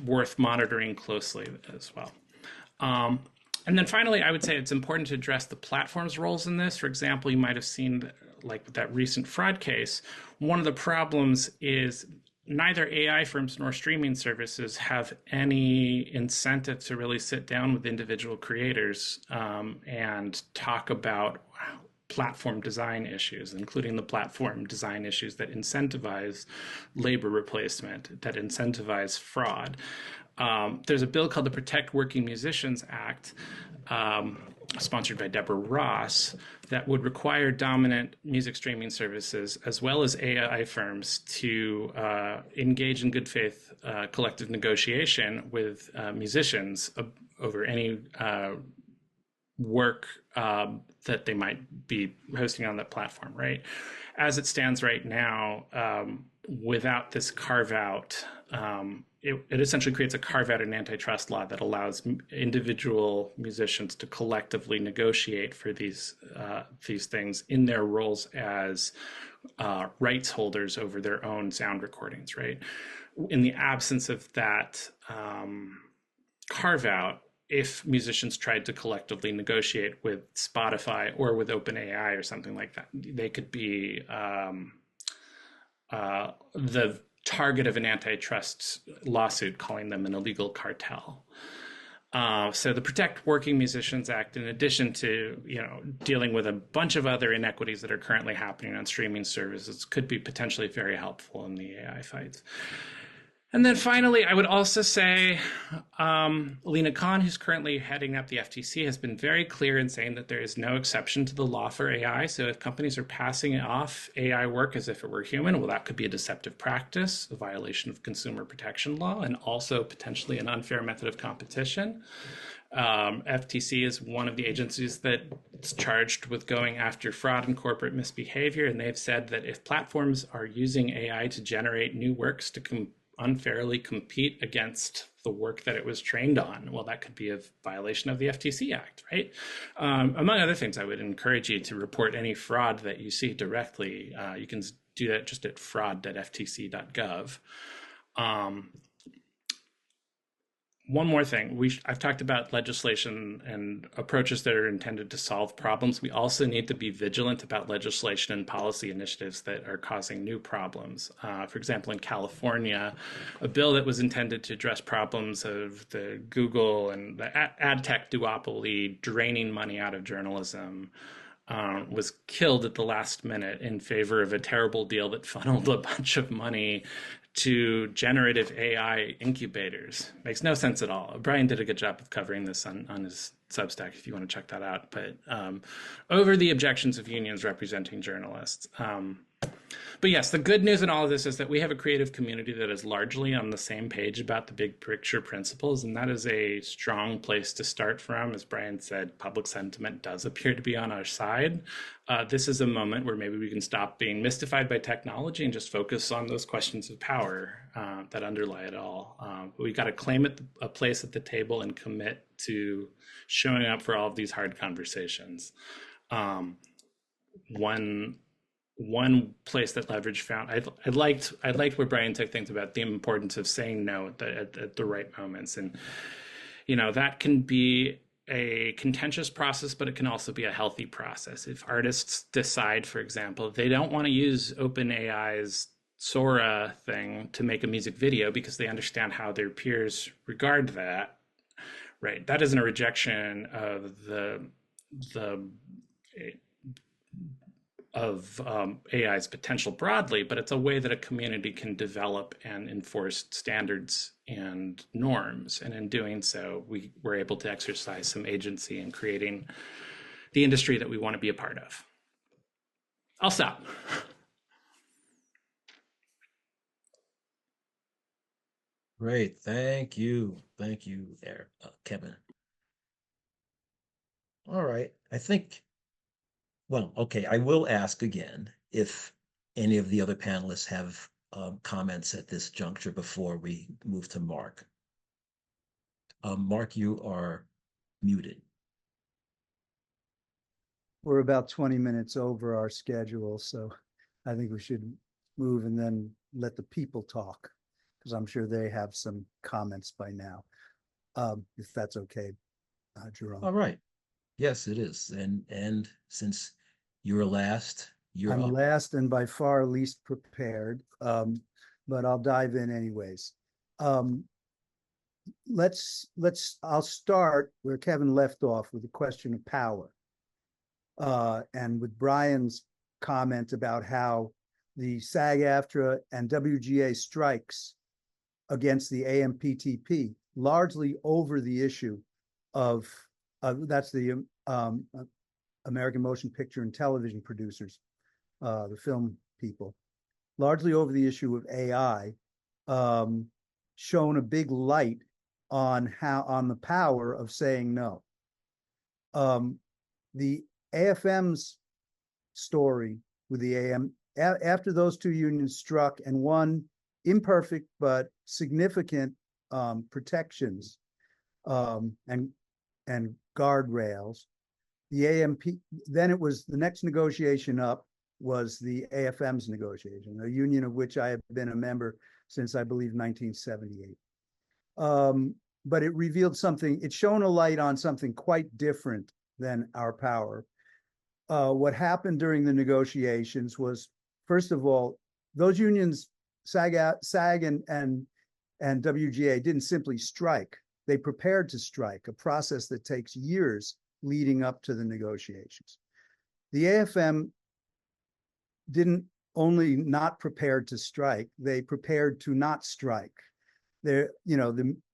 worth monitoring closely as well. And then finally, I would say it's important to address the platform's roles in this. For example, you might have seen, like with that recent fraud case, one of the problems is neither AI firms nor streaming services have any incentive to really sit down with individual creators and talk about platform design issues, including the platform design issues that incentivize labor replacement, that incentivize fraud. There's a bill called the Protect Working Musicians Act, sponsored by Deborah Ross, that would require dominant music streaming services as well as AI firms to engage in good faith collective negotiation with musicians over any work that they might be hosting on that platform, right? As it stands right now, without this carve out, it essentially creates a carve out in antitrust law that allows individual musicians to collectively negotiate for these things in their roles as rights holders over their own sound recordings, right? In the absence of that carve out, if musicians tried to collectively negotiate with Spotify or with OpenAI or something like that, they could be the target of an antitrust lawsuit calling them an illegal cartel. So the Protect Working Musicians Act, in addition to dealing with a bunch of other inequities that are currently happening on streaming services, could be potentially very helpful in the AI fights. And then finally, I would also say Lena Khan, who's currently heading up the FTC, has been very clear in saying that there is no exception to the law for AI. So if companies are passing off AI work as if it were human, well, that could be a deceptive practice, a violation of consumer protection law, and also potentially an unfair method of competition. FTC is one of the agencies that's charged with going after fraud and corporate misbehavior. And they've said that if platforms are using AI to generate new works to unfairly compete against the work that it was trained on, well, that could be a violation of the FTC Act, right? Among other things, I would encourage you to report any fraud that you see directly. You can do that just at fraud.ftc.gov. One more thing, I've talked about legislation and approaches that are intended to solve problems. We also need to be vigilant about legislation and policy initiatives that are causing new problems. For example, in California, a bill that was intended to address problems of the Google and the ad tech duopoly draining money out of journalism was killed at the last minute in favor of a terrible deal that funneled a bunch of money to generative AI incubators. Makes no sense at all. Brian did a good job of covering this on his Substack if you want to check that out. But over the objections of unions representing journalists. But yes, the good news in all of this is that we have a creative community that is largely on the same page about the big picture principles, and that is a strong place to start from. As Brian said, public sentiment does appear to be on our side. This is a moment where maybe we can stop being mystified by technology and just focus on those questions of power that underlie it all. We've got to claim a place at the table and commit to showing up for all of these hard conversations. One place that Leverage found, I liked where Brian took things about the importance of saying no at the right moments. And, that can be a contentious process, but it can also be a healthy process. If artists decide, for example, they don't want to use OpenAI's Sora thing to make a music video because they understand how their peers regard that, right? That isn't a rejection of the AI's potential broadly, but it's a way that a community can develop and enforce standards and norms. And in doing so, we were able to exercise some agency in creating the industry that we want to be a part of. I'll stop. Great. Thank you. Thank you there, Kevin. All right. Well, okay, I will ask again if any of the other panelists have comments at this juncture before we move to Mark. Mark, you are muted. We're about 20 minutes over our schedule, so I think we should move and then let the people talk, because I'm sure they have some comments by now, if that's okay, Jerome. All right. Yes, it is. And since you're last, you're I'm up. last and by far least prepared, but I'll dive in anyways. I'll start where Kevin left off with the question of power. And with Brian's comment about how the SAG-AFTRA and WGA strikes against the AMPTP, largely over the issue of that's the American Motion Picture and Television Producers, the film people, largely over the issue of AI, shown a big light on the power of saying no. The AFM's story with the AM, after those two unions struck and won imperfect but significant protections and guardrails, the AMP, then it was the next negotiation up was the AFM's negotiation, a union of which I have been a member since, I believe, 1978. But it revealed something, it shone a light on something quite different than our power. What happened during the negotiations was, first of all, those unions, SAG and WGA, didn't simply strike. They prepared to strike, a process that takes years leading up to the negotiations. The AFM didn't only not prepared to strike, they prepared to not strike. The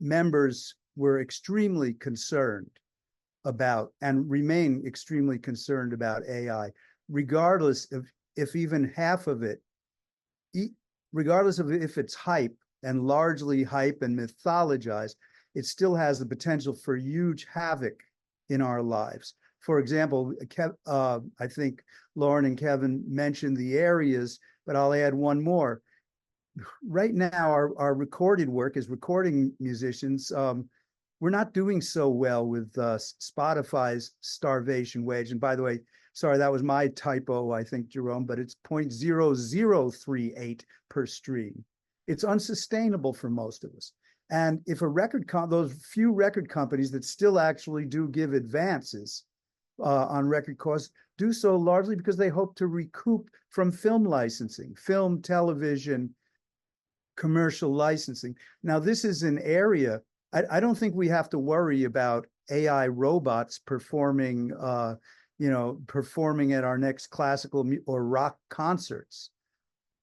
members were extremely concerned about and remain extremely concerned about AI, regardless of if even half of it, regardless of if it's hype and largely hype and mythologized, it still has the potential for huge havoc in our lives. For example, I think Lauren and Kevin mentioned the areas, but I'll add one more. Right now, our recorded work as recording musicians, we're not doing so well with Spotify's starvation wage. And by the way, sorry, that was my typo, I think, Jerome, but it's 0.0038 per stream. It's unsustainable for most of us. And if those few record companies that still actually do give advances on record costs do so largely because they hope to recoup from film licensing, film, television, commercial licensing. Now, this is an area, I don't think we have to worry about AI robots performing at our next classical or rock concerts.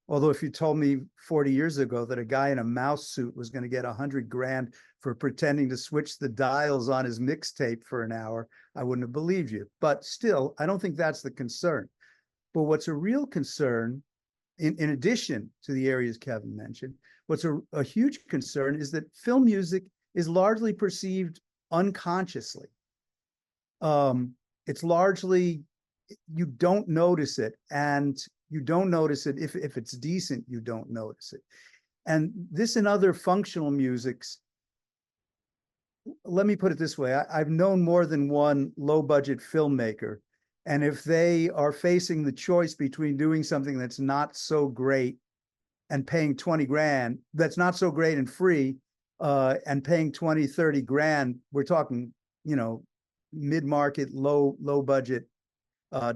Although if you told me 40 years ago that a guy in a mouse suit was going to get $100,000 for pretending to switch the dials on his mixtape for an hour, I wouldn't have believed you. But still, I don't think that's the concern. But what's a real concern, in addition to the areas Kevin mentioned, what's a huge concern is that film music is largely perceived unconsciously. It's largely, you don't notice it, and you don't notice it if it's decent, you don't notice it. And this and other functional musics, let me put it this way, I've known more than one low-budget filmmaker, and if they are facing the choice between doing something that's not so great and paying 20 grand, that's not so great and free, and paying 20, 30 grand, we're talking, mid-market, low budget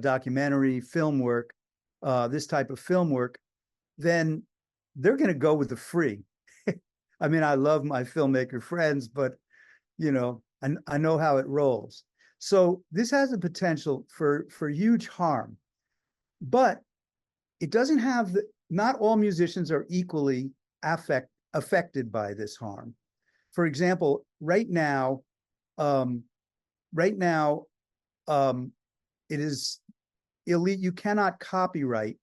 documentary film work, this type of film work, then they're going to go with the free. I mean, I love my filmmaker friends, but I know how it rolls. So this has a potential for huge harm. but it doesn't have not all musicians are equally affected by this harm. For example, right now, um, right now, it is elite. You cannot copyright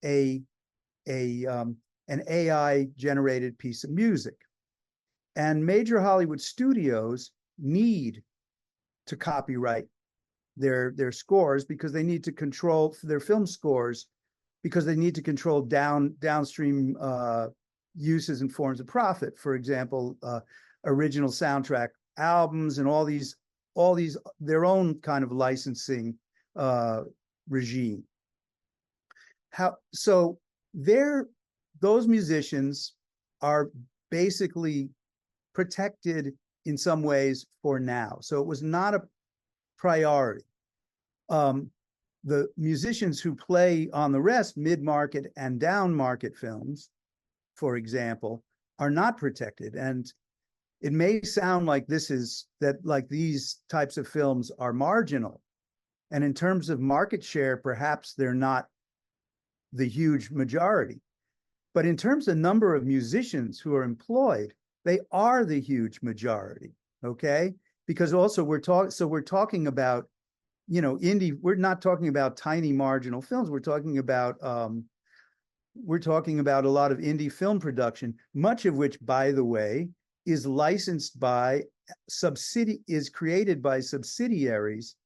a an AI generated piece of music, and major Hollywood studios need to copyright their scores because they need to control their film scores because they need to control downstream uses and forms of profit. For example, original soundtrack albums and all these their own kind of licensing regime. How so? Those musicians are basically protected in some ways for now. So it was not a priority. The musicians who play on the rest, mid-market and down-market films, for example, are not protected. And it may sound like these types of films are marginal. And in terms of market share, perhaps they're not the huge majority. But in terms of number of musicians who are employed, they are the huge majority. Okay, because also we're talking about indie. We're not talking about tiny marginal films. We're talking about a lot of indie film production, much of which, by the way, is licensed by is created by subsidiaries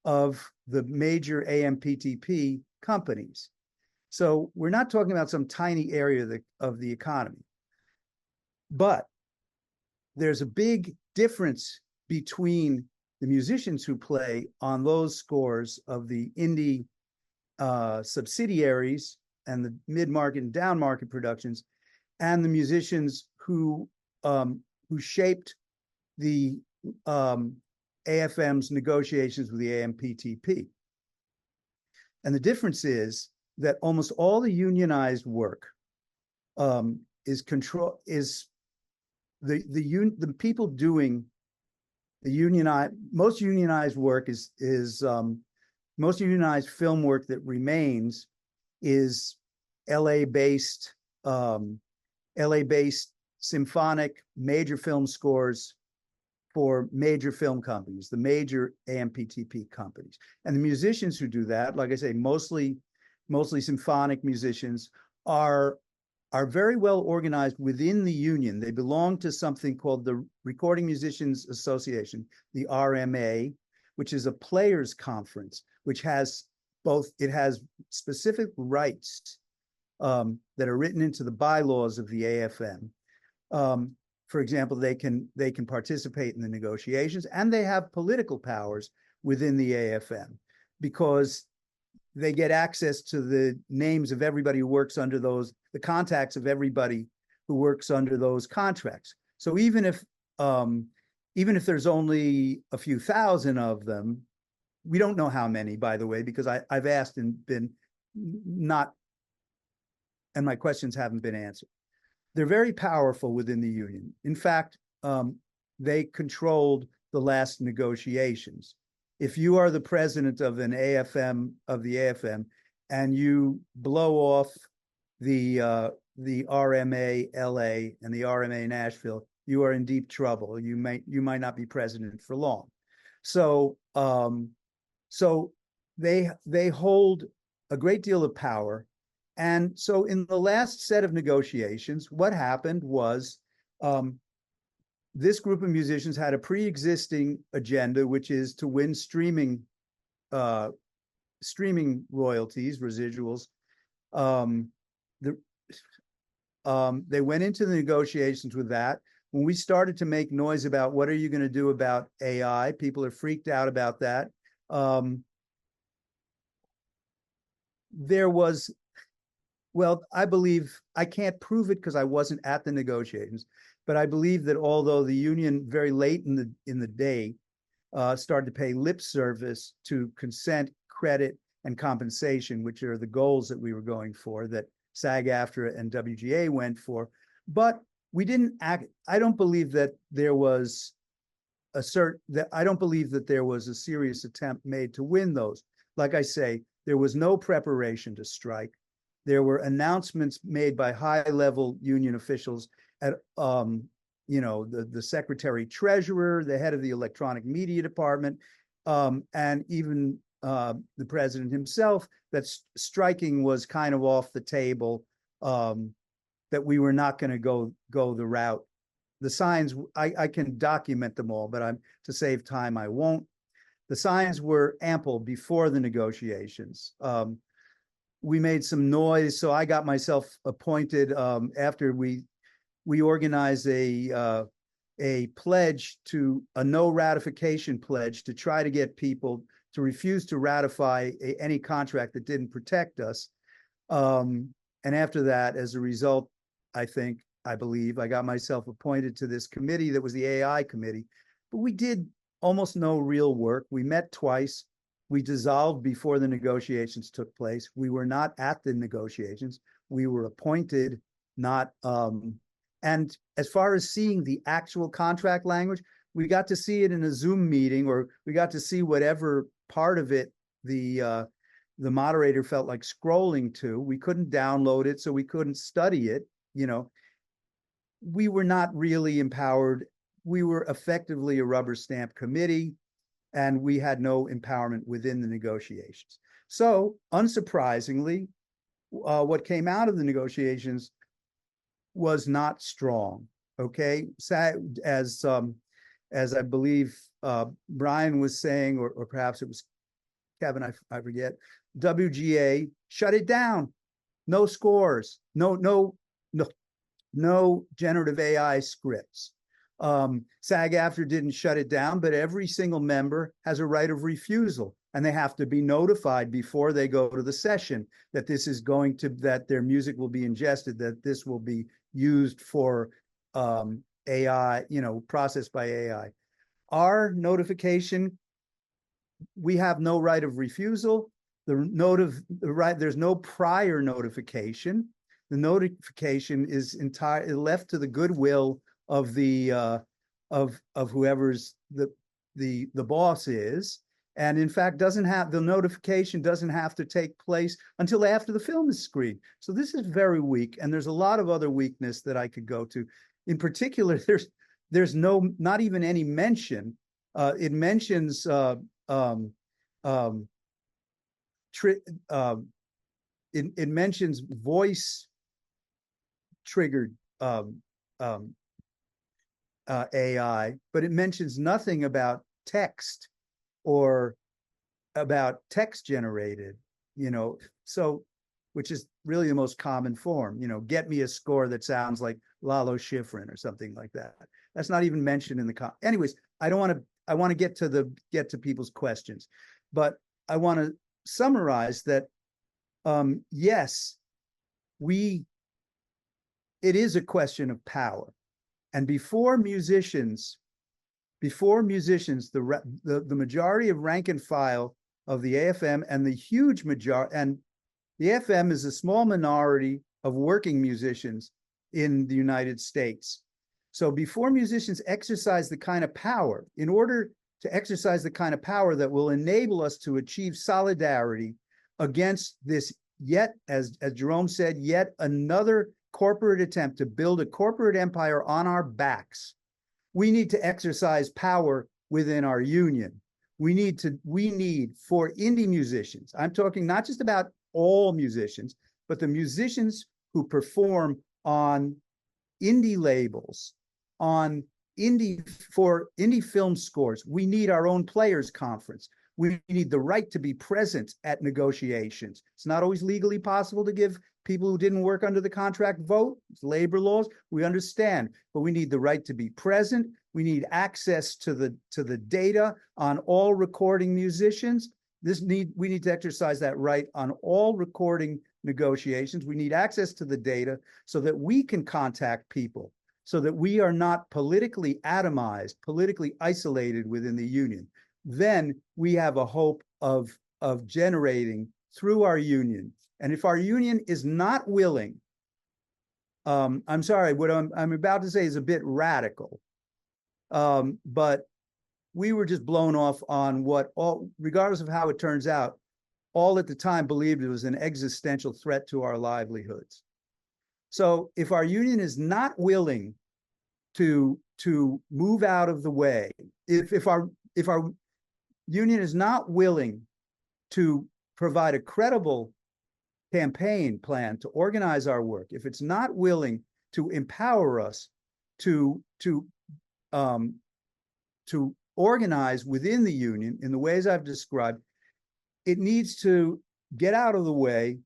of the major AMPTP companies. So we're not talking about some tiny area of the economy. But there's a big difference between the musicians who play on those scores of the indie subsidiaries and the mid-market and down-market productions, and the musicians who shaped the AFM's negotiations with the AMPTP. And the difference is that almost all the unionized work is the people doing the most unionized work is most unionized film work that remains is LA-based symphonic major film scores for major film companies, the major AMPTP companies. And the musicians who do that, like I say, mostly symphonic musicians, are very well organized within the union. They belong to something called the Recording Musicians Association, the RMA, which is a players conference, which has specific rights that are written into the bylaws of the AFM. For example, they can participate in the negotiations, and they have political powers within the AFM because they get access to the names of everybody who works under the contacts of everybody who works under those contracts. So even if there's only a few thousand of them, we don't know how many, by the way, because I've asked and my questions haven't been answered. They're very powerful within the union. In fact, they controlled the last negotiations. If you are the president of the AFM, and you blow off the RMA LA and the RMA Nashville, you are in deep trouble. You might not be president for long. So they hold a great deal of power. And so in the last set of negotiations, what happened was this group of musicians had a pre-existing agenda, which is to win streaming royalties, residuals. They went into the negotiations with that. When we started to make noise about what are you going to do about AI, people are freaked out about that. There was, well, I believe, I can't prove it because I wasn't at the negotiations, but I believe that although the union very late in the day started to pay lip service to consent, credit, and compensation, which are the goals that we were going for, that SAG-AFTRA and WGA went for, but we didn't act. I don't believe that there was a serious attempt made to win those. Like I say, There was no preparation to strike. There were announcements made by high-level union officials at, the secretary treasurer, the head of the electronic media department, and even the president himself, that striking was kind of off the table, that we were not going to go the route. The signs, I can document them all, but to save time, I won't. The signs were ample before the negotiations. We made some noise, so I got myself appointed after we organized a pledge, a no ratification pledge, to try to get people to refuse to ratify any contract that didn't protect us. And after that, as a result, I believe I got myself appointed to this committee that was the AI committee, but we did almost no real work. We met twice. We dissolved before the negotiations took place. We were not at the negotiations. We were appointed, not. And as far as seeing the actual contract language, we got to see it in a Zoom meeting, or we got to see whatever part of it the moderator felt like scrolling to. We couldn't download it, so we couldn't study it. We were not really empowered. We were effectively a rubber stamp committee, and we had no empowerment within the negotiations. So, unsurprisingly, what came out of the negotiations was not strong. Okay, as I believe Brian was saying, or perhaps it was Kevin, I forget. WGA shut it down. No scores. No generative AI scripts. SAG-AFTRA didn't shut it down, but every single member has a right of refusal, and they have to be notified before they go to the session that that their music will be ingested, that this will be used for AI, processed by AI. Our notification, we have no right of refusal. There's no prior notification. The notification is left to the goodwill of the of whoever's the boss is, and in fact the notification doesn't have to take place until after the film is screened. So this is very weak, and there's a lot of other weakness that I could go to. In particular, there's not even any mention. It mentions it mentions voice triggered AI, but it mentions nothing about text or about text generated, so, which is really the most common form, get me a score that sounds like Lalo Schifrin or something like that. That's not even mentioned in anyways, I want to get to people's questions, but I want to summarize that, yes, it is a question of power. And before musicians, the majority of rank and file of the AFM, and the huge majority, and the AFM is a small minority of working musicians in the United States. So before musicians exercise the kind of power, in order to exercise the kind of power that will enable us to achieve solidarity against this, yet, as Jerome said, yet another corporate attempt to build a corporate empire on our backs, we need to exercise power within our union. We need for indie musicians, I'm talking not just about all musicians, but the musicians who perform on indie labels, for indie film scores. We need our own players conference. We need the right to be present at negotiations. It's not always legally possible to give people who didn't work under the contract vote. It's labor laws. We understand, but we need the right to be present. We need access to the data on all recording musicians. We need to exercise that right on all recording negotiations. We need access to the data so that we can contact people, so that we are not politically atomized, politically isolated within the union. Then we have a hope of generating through our union. And if our union is not willing, I'm sorry, what I'm about to say is a bit radical, but we were just blown off on regardless of how it turns out, all at the time believed it was an existential threat to our livelihoods. So if our union is not willing to move out of the way, if our union is not willing to provide a credible campaign plan to organize our work, if it's not willing to empower us to organize within the union in the ways I've described, it needs to get out of the way,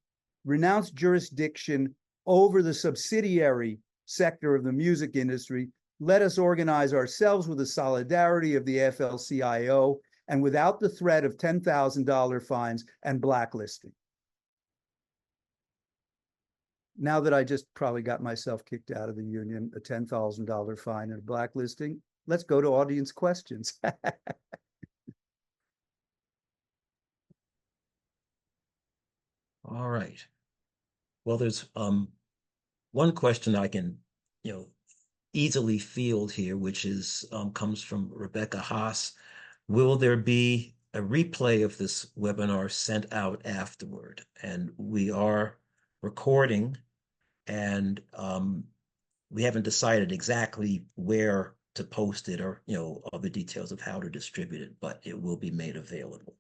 renounce jurisdiction over the subsidiary sector of the music industry. Let us organize ourselves with the solidarity of the AFL-CIO and without the threat of $10,000 fines and blacklisting. Now that I just probably got myself kicked out of the union, a $10,000 fine and blacklisting, let's go to audience questions. All right. Well, there's one question I can, easily field here, which is comes from Rebecca Haas. Will there be a replay of this webinar sent out afterward? And we are recording, and we haven't decided exactly where to post it or, other details of how to distribute it, but it will be made available.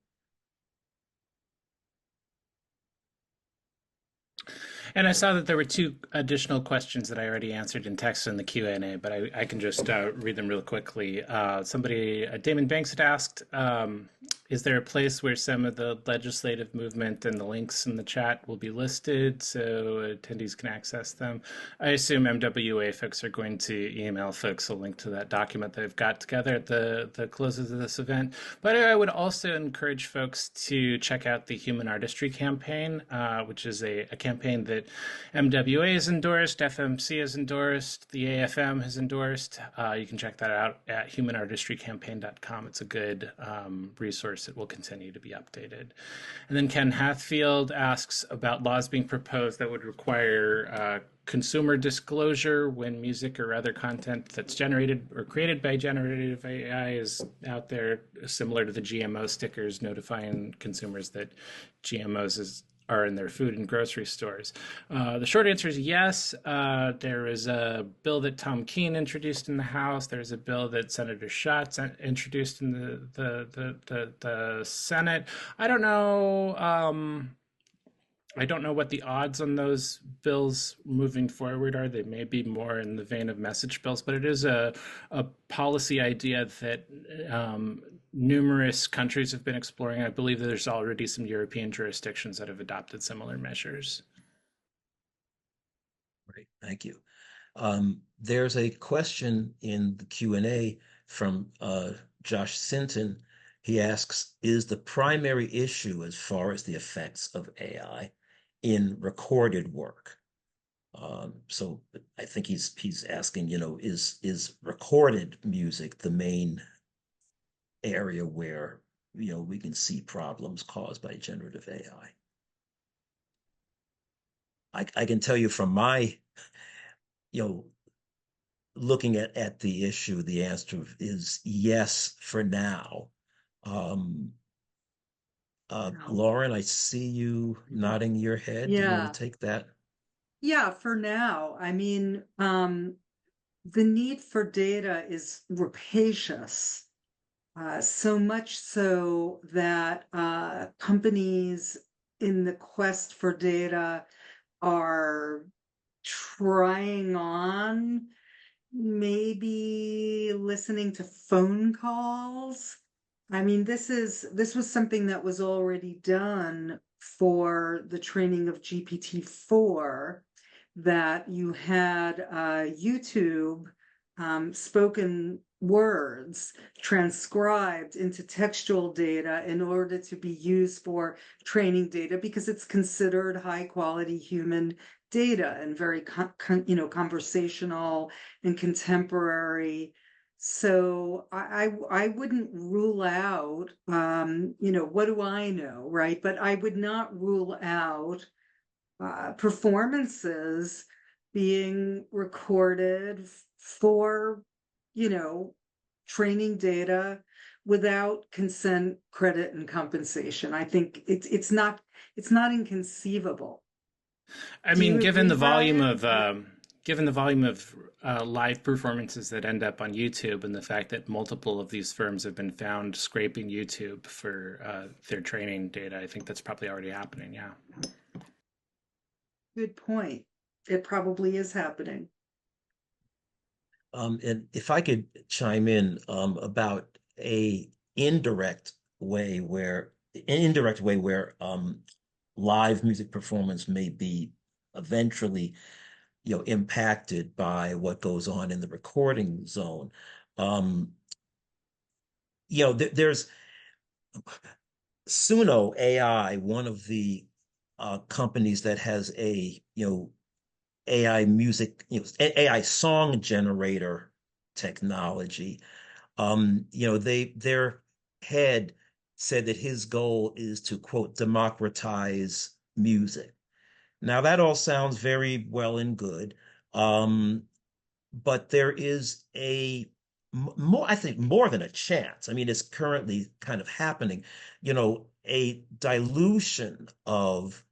And I saw that there were two additional questions that I already answered in text in the Q&A, but I can just read them real quickly. Damon Banks had asked, is there a place where some of the legislative movement and the links in the chat will be listed so attendees can access them? I assume MWA folks are going to email folks a link to that document they've got together at the closes of this event. But I would also encourage folks to check out the Human Artistry Campaign, which is a campaign that MWA has endorsed, FMC has endorsed, the AFM has endorsed. You can check that out at humanartistrycampaign.com. It's a good resource that will continue to be updated. And then Ken Hathfield asks about laws being proposed that would require consumer disclosure when music or other content that's generated or created by generative AI is out there, similar to the GMO stickers notifying consumers that GMOs are in their food and grocery stores. The short answer is yes. There is a bill that Tom Keene introduced in the House. There's a bill that Senator Schatz introduced in the Senate. I don't know. I don't know what the odds on those bills moving forward are. They may be more in the vein of message bills, but it is a policy idea that numerous countries have been exploring. I believe that there's already some European jurisdictions that have adopted similar measures. Great, thank you. There's a question in the Q&A from Josh Sinton. He asks, is the primary issue as far as the effects of AI in recorded work? So I think he's asking, is recorded music the main area where, we can see problems caused by generative AI? I can tell you from my, looking at the issue, the answer is yes for now. Lauren, I see you nodding your head. Do you want to take that? Yeah, for now. I mean, the need for data is rapacious, so much so that companies in the quest for data are trying on maybe listening to phone calls. I mean, this was something that was already done for the training of GPT-4, that you had YouTube spoken words transcribed into textual data in order to be used for training data, because it's considered high quality human data and very conversational and contemporary. So I wouldn't rule out, what do I know, right? But I would not rule out performances being recorded for, training data without consent, credit, and compensation. I think it's not inconceivable. I Do mean, you agree, Brian? given the volume of live performances that end up on YouTube, and the fact that multiple of these firms have been found scraping YouTube for their training data, I think that's probably already happening. Yeah. Good point. It probably is happening. And if I could chime in about a indirect way where live music performance may be eventually, impacted by what goes on in the recording zone. Um, there's Suno AI, one of the companies that has a AI music, AI song generator technology. Their head said that his goal is to, quote, democratize music. Now that all sounds very well and good. Um, but there is I think more than a chance. I mean, it's currently kind of happening, a dilution of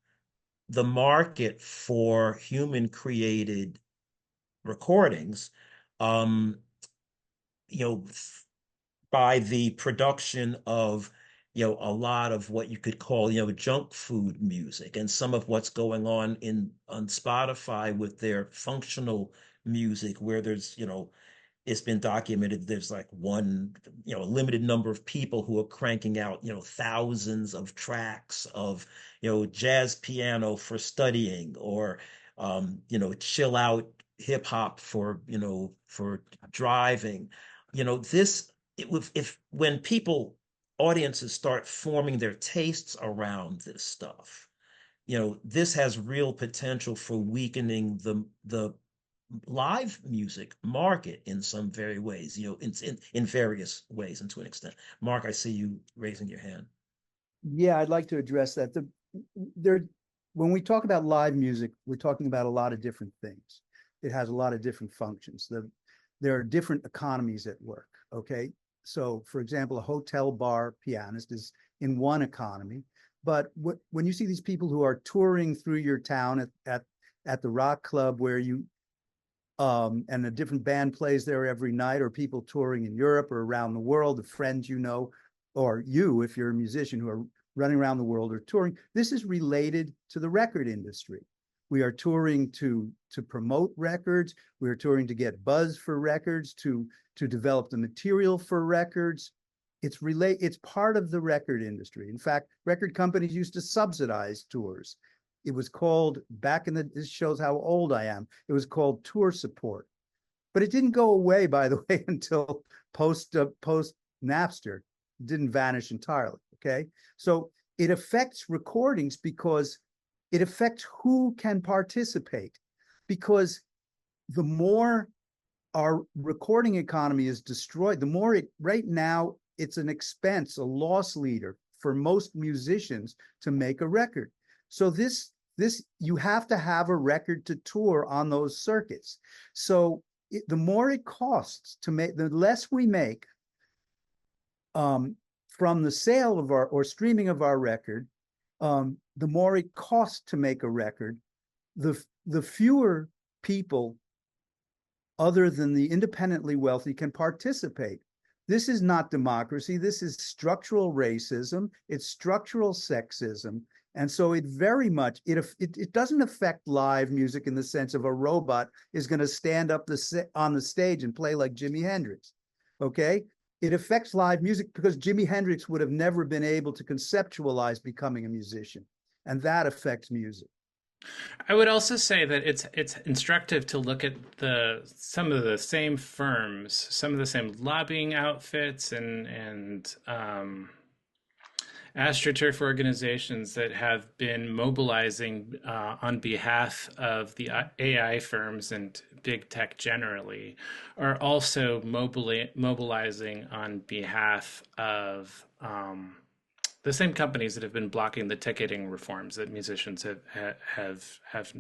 the market for human created recordings, um, you know, by the production of, a lot of what you could call, junk food music, and some of what's going on Spotify with their functional music, where there's, it's been documented there's like one, a limited number of people who are cranking out, thousands of tracks of, jazz piano for studying, or chill out hip hop for, for driving. This it would if when people audiences start forming their tastes around this stuff, this has real potential for weakening the live music market in some very ways, in various ways, and to an extent. Mark, I see you raising your hand. Yeah, I'd like to address that. There, when we talk about live music, we're talking about a lot of different things. It has a lot of different functions. There are different economies at work. Okay, so for example, a hotel bar pianist is in one economy, but when you see these people who are touring through your town at the rock club where you and a different band plays there every night, or people touring in Europe or around the world, the friends or you, if you're a musician, who are running around the world or touring. This is related to the record industry. We are touring to promote records. We are touring to get buzz for records, to develop the material for records. It's part of the record industry. In fact, record companies used to subsidize tours. It was called, this shows how old I am. It was called tour support, but it didn't go away, by the way, until post Napster. It didn't vanish entirely. Okay, so it affects recordings because it affects who can participate. Because the more our recording economy is destroyed, the more right now it's an expense, a loss leader for most musicians to make a record. So this you have to have a record to tour on those circuits. So the more it costs to make, the less we make from the sale of our or streaming of our record, the more it costs to make a record. The fewer people other than the independently wealthy can participate. This is not democracy. This is structural racism. It's structural sexism. And so it very much, it doesn't affect live music in the sense of a robot is going to stand up on the stage and play like Jimi Hendrix. Okay? It affects live music because Jimi Hendrix would have never been able to conceptualize becoming a musician. And that affects music. I would also say that it's instructive to look at some of the same firms, some of the same lobbying outfits, and AstroTurf organizations that have been mobilizing on behalf of the AI firms and big tech generally, are also mobilizing on behalf of the same companies that have been blocking the ticketing reforms that musicians have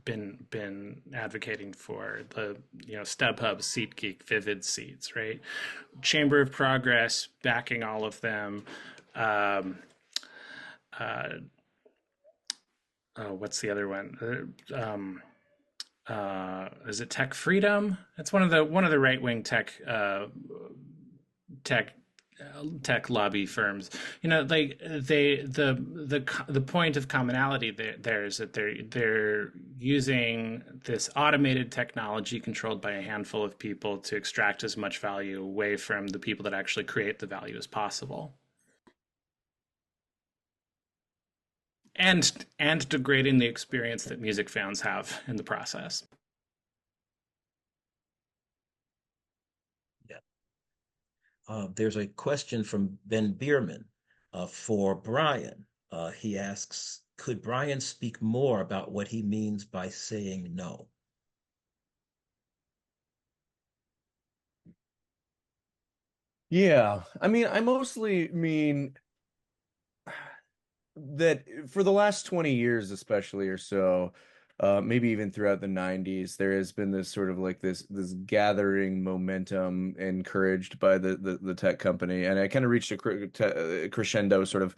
been advocating for the StubHub, SeatGeek, Vivid Seats, right? Chamber of Progress backing all of them. Um, uh, what's the other one? Is it Tech Freedom? It's one of the right wing tech tech lobby firms. Like the point of commonality there is that they're using this automated technology controlled by a handful of people to extract as much value away from the people that actually create the value as possible. And degrading the experience that music fans have in the process. Yeah. There's a question from Ben Bierman for Brian. He asks, could Brian speak more about what he means by saying no? Yeah, I mean, I mostly mean that for the last 20 years, especially or so, maybe even throughout the 90s, there has been this sort of like this gathering momentum encouraged by the tech company, and I kind of reached a crescendo sort of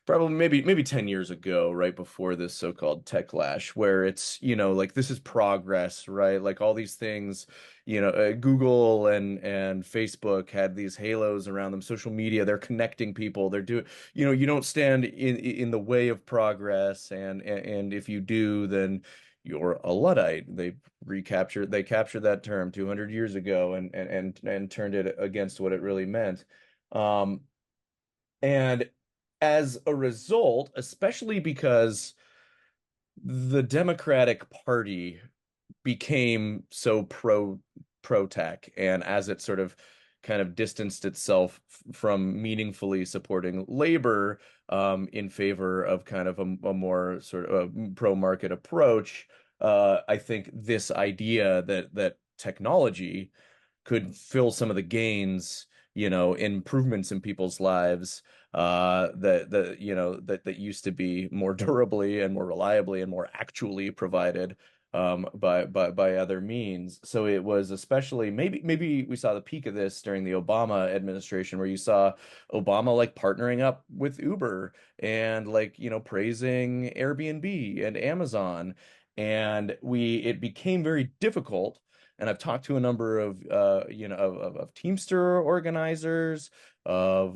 probably maybe 10 years ago, right before this so-called tech lash, where it's, like this is progress, right? Like all these things, Google and Facebook had these halos around them, social media, they're connecting people, they're doing, you don't stand in the way of progress, and if you do, then you're a Luddite. They captured that term 200 years ago and turned it against what it really meant. And as a result, especially because the Democratic Party became so pro tech, and as it sort of kind of distanced itself from meaningfully supporting labor in favor of kind of a more sort of pro market approach, I think this idea that technology could fill some of the gains, improvements in people's lives that used to be more durably and more reliably and more actually provided by other means. So it was especially maybe we saw the peak of this during the Obama administration, where you saw Obama like partnering up with Uber and like praising Airbnb and Amazon, and we it became very difficult. And I've talked to a number of of Teamster organizers, of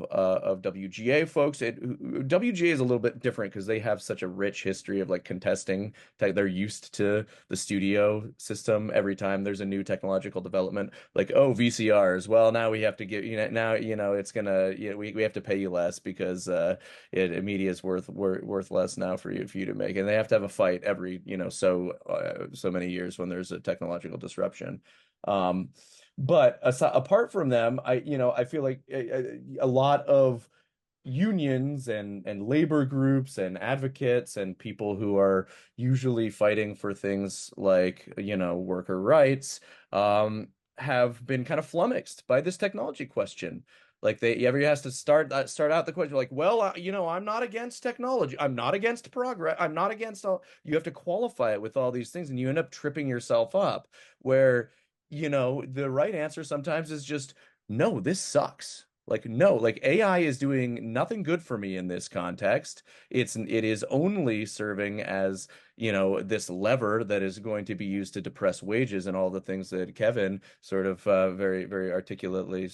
WGA folks. WGA is a little bit different because they have such a rich history of like contesting. They're used to the studio system. Every time there's a new technological development, like, oh, VCRs. Well, now we have to give now it's gonna we have to pay you less because media is worth less now for you to make, and they have to have a fight every so many years when there's a technological disruption. Um, but apart from them, I feel like a lot of unions and labor groups and advocates and people who are usually fighting for things like, worker rights, have been kind of flummoxed by this technology question. Like everybody has to start out the question like, well, I'm not against technology. I'm not against progress. I'm not against all. You have to qualify it with all these things, and you end up tripping yourself up. Where, the right answer sometimes is just no, this sucks. Like, no, like AI is doing nothing good for me in this context. It is only serving as, this lever that is going to be used to depress wages and all the things that Kevin sort of very, very articulately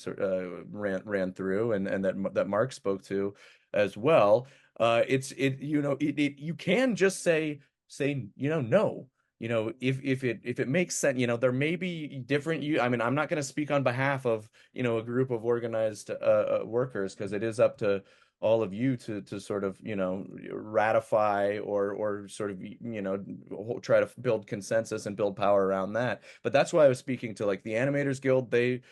ran through, and that Mark spoke to as well. You can just say, no. If it makes sense, there may be different you I mean, I'm not going to speak on behalf of, a group of organized workers, because it is up to all of you to sort of, ratify or sort of, try to build consensus and build power around that. But that's why I was speaking to like the Animators Guild. They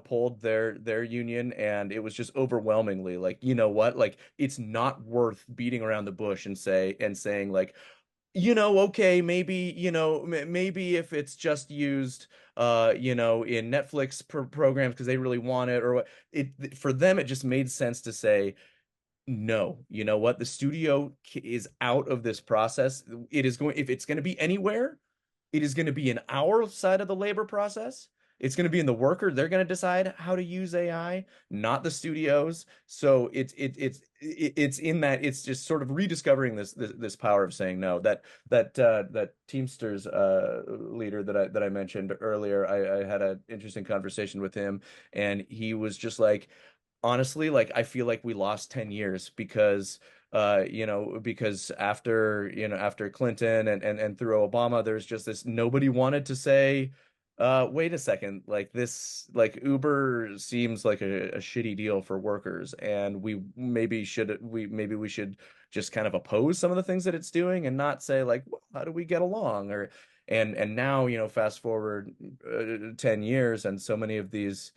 polled their union, and it was just overwhelmingly like, what, like it's not worth beating around the bush and saying like, okay, maybe, maybe if it's just used, in Netflix programs because they really want it, or what, for them, it just made sense to say, no, you know what? The studio is out of this process. It is going, if it's going to be anywhere, it is going to be in our side of the labor process. It's going to be in the worker. They're going to decide how to use AI, not the studios. So it's in that, it's just sort of rediscovering this power of saying no. That Teamsters leader that I mentioned earlier, I had an interesting conversation with him, and he was just like, honestly, like I feel like we lost 10 years because because after, after Clinton and through Obama, there's just this, nobody wanted to say, wait a second, like this, like Uber seems like a shitty deal for workers, and maybe we should just kind of oppose some of the things that it's doing and not say like, well, how do we get along? Or and now, fast forward 10 years, and so many of these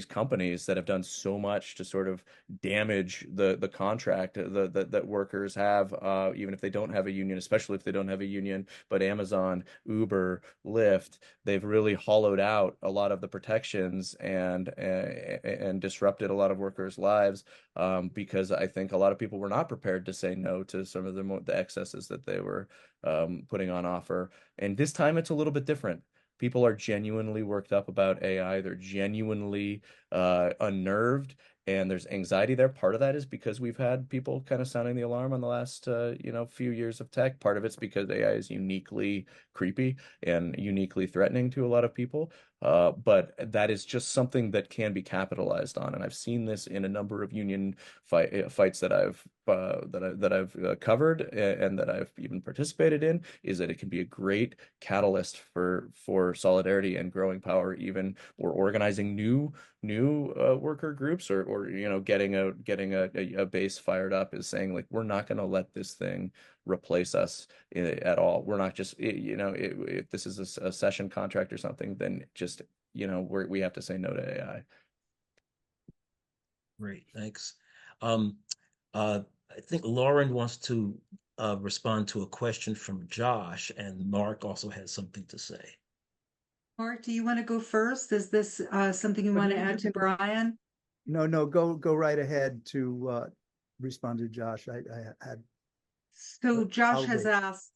companies that have done so much to sort of damage the contract that workers have, even if they don't have a union, especially if they don't have a union. But Amazon, Uber, Lyft, they've really hollowed out a lot of the protections and disrupted a lot of workers' lives, because I think a lot of people were not prepared to say no to some of the excesses that they were putting on offer. And this time it's a little bit different. People are genuinely worked up about AI. They're genuinely unnerved, and there's anxiety there. Part of that is because we've had people kind of sounding the alarm on the last few years of tech. Part of it's because AI is uniquely creepy and uniquely threatening to a lot of people. But that is just something that can be capitalized on, and I've seen this in a number of union fights that I've covered and that I've even participated in. Is that it can be a great catalyst for solidarity and growing power, even, or organizing new worker groups, or getting a base fired up, is saying like, we're not going to let this thing replace us at all. We're not just, if this is a session contract or something, then just, we have to say no to AI. Great, thanks. Um, I think Lauren wants to respond to a question from Josh, and Mark also has something to say. Mark, do you want to go first? Is this something you want to add to Brian? No, go right ahead to respond to Josh. I had. So Josh I'll has wait. asked,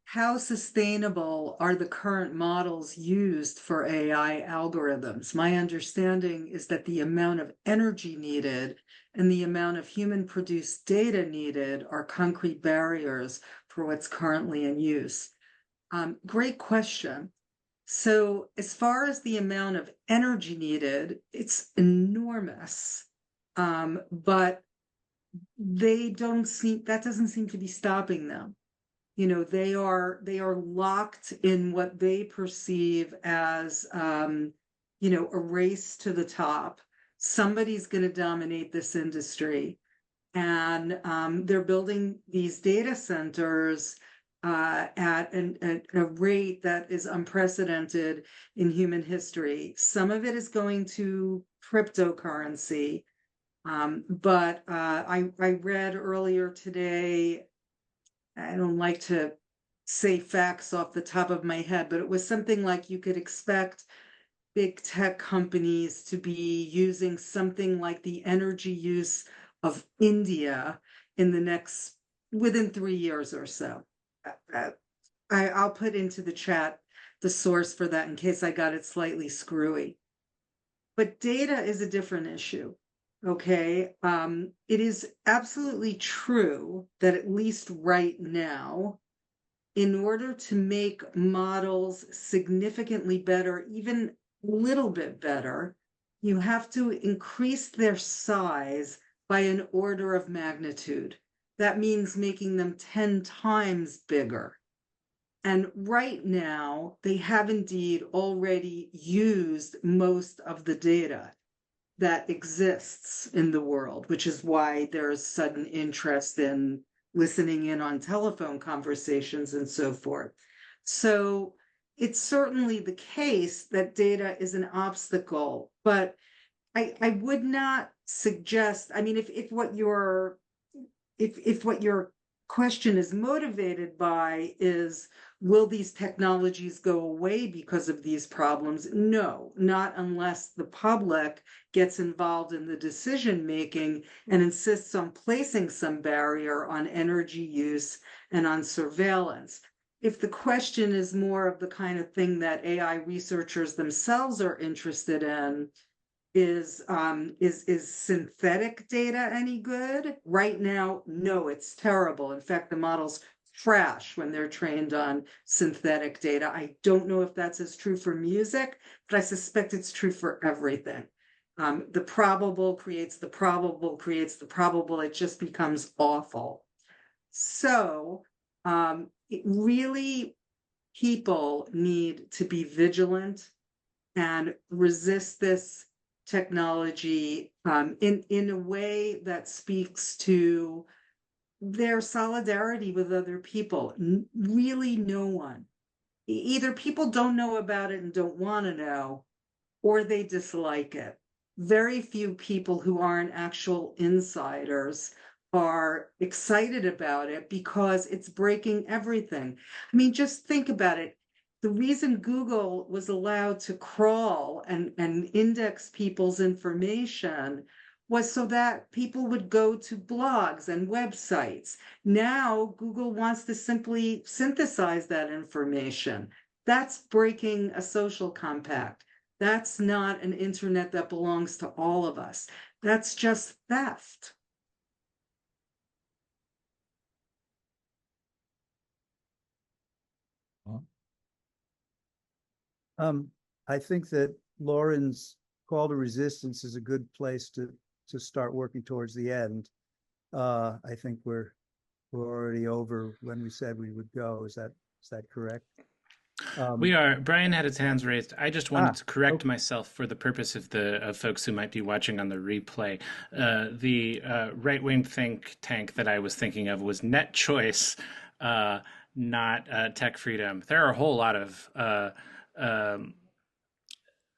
how sustainable are the current models used for AI algorithms? My understanding is that the amount of energy needed and the amount of human produced data needed are concrete barriers for what's currently in use. Great question. So, as far as the amount of energy needed, it's enormous. But that doesn't seem to be stopping them. They are locked in what they perceive as a race to the top. Somebody's going to dominate this industry, and they're building these data centers at a rate that is unprecedented in human history. Some of it is going to cryptocurrency, but I read earlier today, I don't like to say facts off the top of my head, but it was something like you could expect big tech companies to be using something like the energy use of India in within 3 years or so. Uh, I'll put into the chat the source for that in case I got it slightly screwy. But data is a different issue. Okay. It is absolutely true that at least right now, in order to make models significantly better, even a little bit better, you have to increase their size by an order of magnitude. That means making them 10 times bigger. And right now, they have indeed already used most of the data that exists in the world, which is why there's sudden interest in listening in on telephone conversations and so forth. So it's certainly the case that data is an obstacle, but I would not suggest, I mean, if what you're question is motivated by is, will these technologies go away because of these problems? No, not unless the public gets involved in the decision making and insists on placing some barrier on energy use and on surveillance. If the question is more of the kind of thing that AI researchers themselves are interested in, is synthetic data any good? Right now, no, it's terrible. In fact, the models crash when they're trained on synthetic data. I don't know if that's as true for music, but I suspect it's true for everything. The probable creates the probable creates the probable. It just becomes awful. So, it really, people need to be vigilant and resist this technology in a way that speaks to their solidarity with other people. Really, no one. Either people don't know about it and don't want to know, or they dislike it. Very few people who aren't actual insiders are excited about it because it's breaking everything. I mean, just think about it. The reason Google was allowed to crawl and index people's information was so that people would go to blogs and websites. Now, Google wants to simply synthesize that information. That's breaking a social compact. That's not an internet that belongs to all of us. That's just theft. I think that Lauren's call to resistance is a good place to start working towards the end. I think we're already over when we said we would go. Is that correct? We are. Brian had his hands raised. I just wanted to correct Okay. myself for the purpose of the folks who might be watching on the replay. The right-wing think tank that I was thinking of was Net Choice, not Tech Freedom. There are a whole lot of um,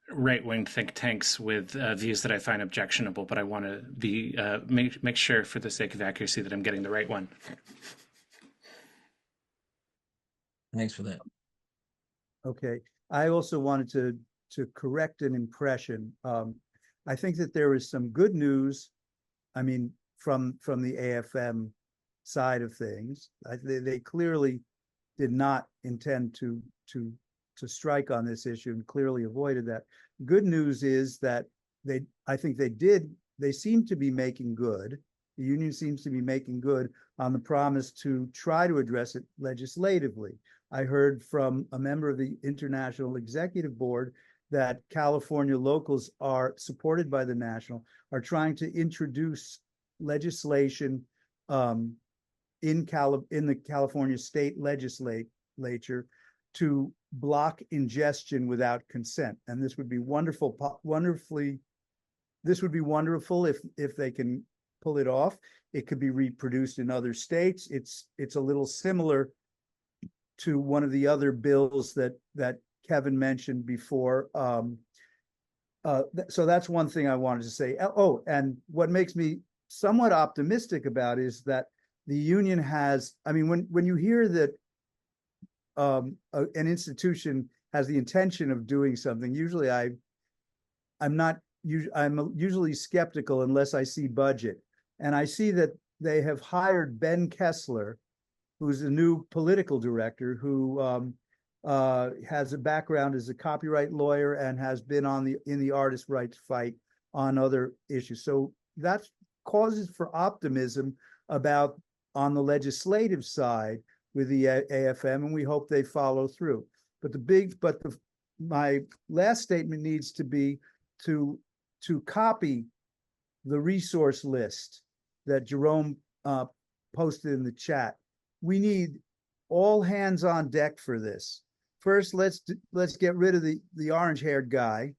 right-wing think tanks with views that I find objectionable, but I want to be make sure, for the sake of accuracy, that I'm getting the right one. Thanks for that. Okay. I also wanted to correct an impression. I think that there is some good news. I mean, from the AFM side of things, they clearly did not intend to strike on this issue and clearly avoided that. Good news is that I think they seem to be making good. The union seems to be making good on the promise to try to address it legislatively. I heard from a member of the International Executive Board that California locals are supported by the National, are trying to introduce legislation in the California state legislature to block ingestion without consent. And this would be this would be wonderful if they can pull it off. It could be reproduced in other states. It's a little similar to one of the other bills that Kevin mentioned before. So that's one thing I wanted to say. Oh, and what makes me somewhat optimistic about is that the union has, I mean, when you hear that an institution has the intention of doing something, usually I'm usually skeptical unless I see budget. And I see that they have hired Ben Kessler, who's a new political director who has a background as a copyright lawyer and has been in the artist rights fight on other issues. So that causes for optimism about on the legislative side with the AFM, and we hope they follow through. But my last statement needs to be to copy the resource list that Jerome posted in the chat. We need all hands on deck for this. First, let's get rid of the orange-haired guy,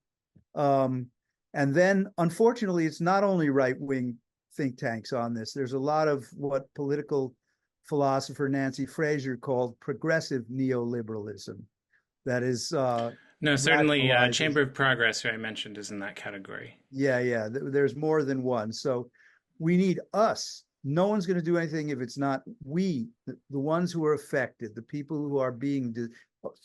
and then, unfortunately, it's not only right-wing think tanks on this. There's a lot of what political philosopher Nancy Fraser called progressive neoliberalism. That is No, certainly radicalizes. Chamber of Progress, who I mentioned, is in that category. Yeah. There's more than one. So we need us, no one's going to do anything if it's not we, the ones who are affected, the people who are being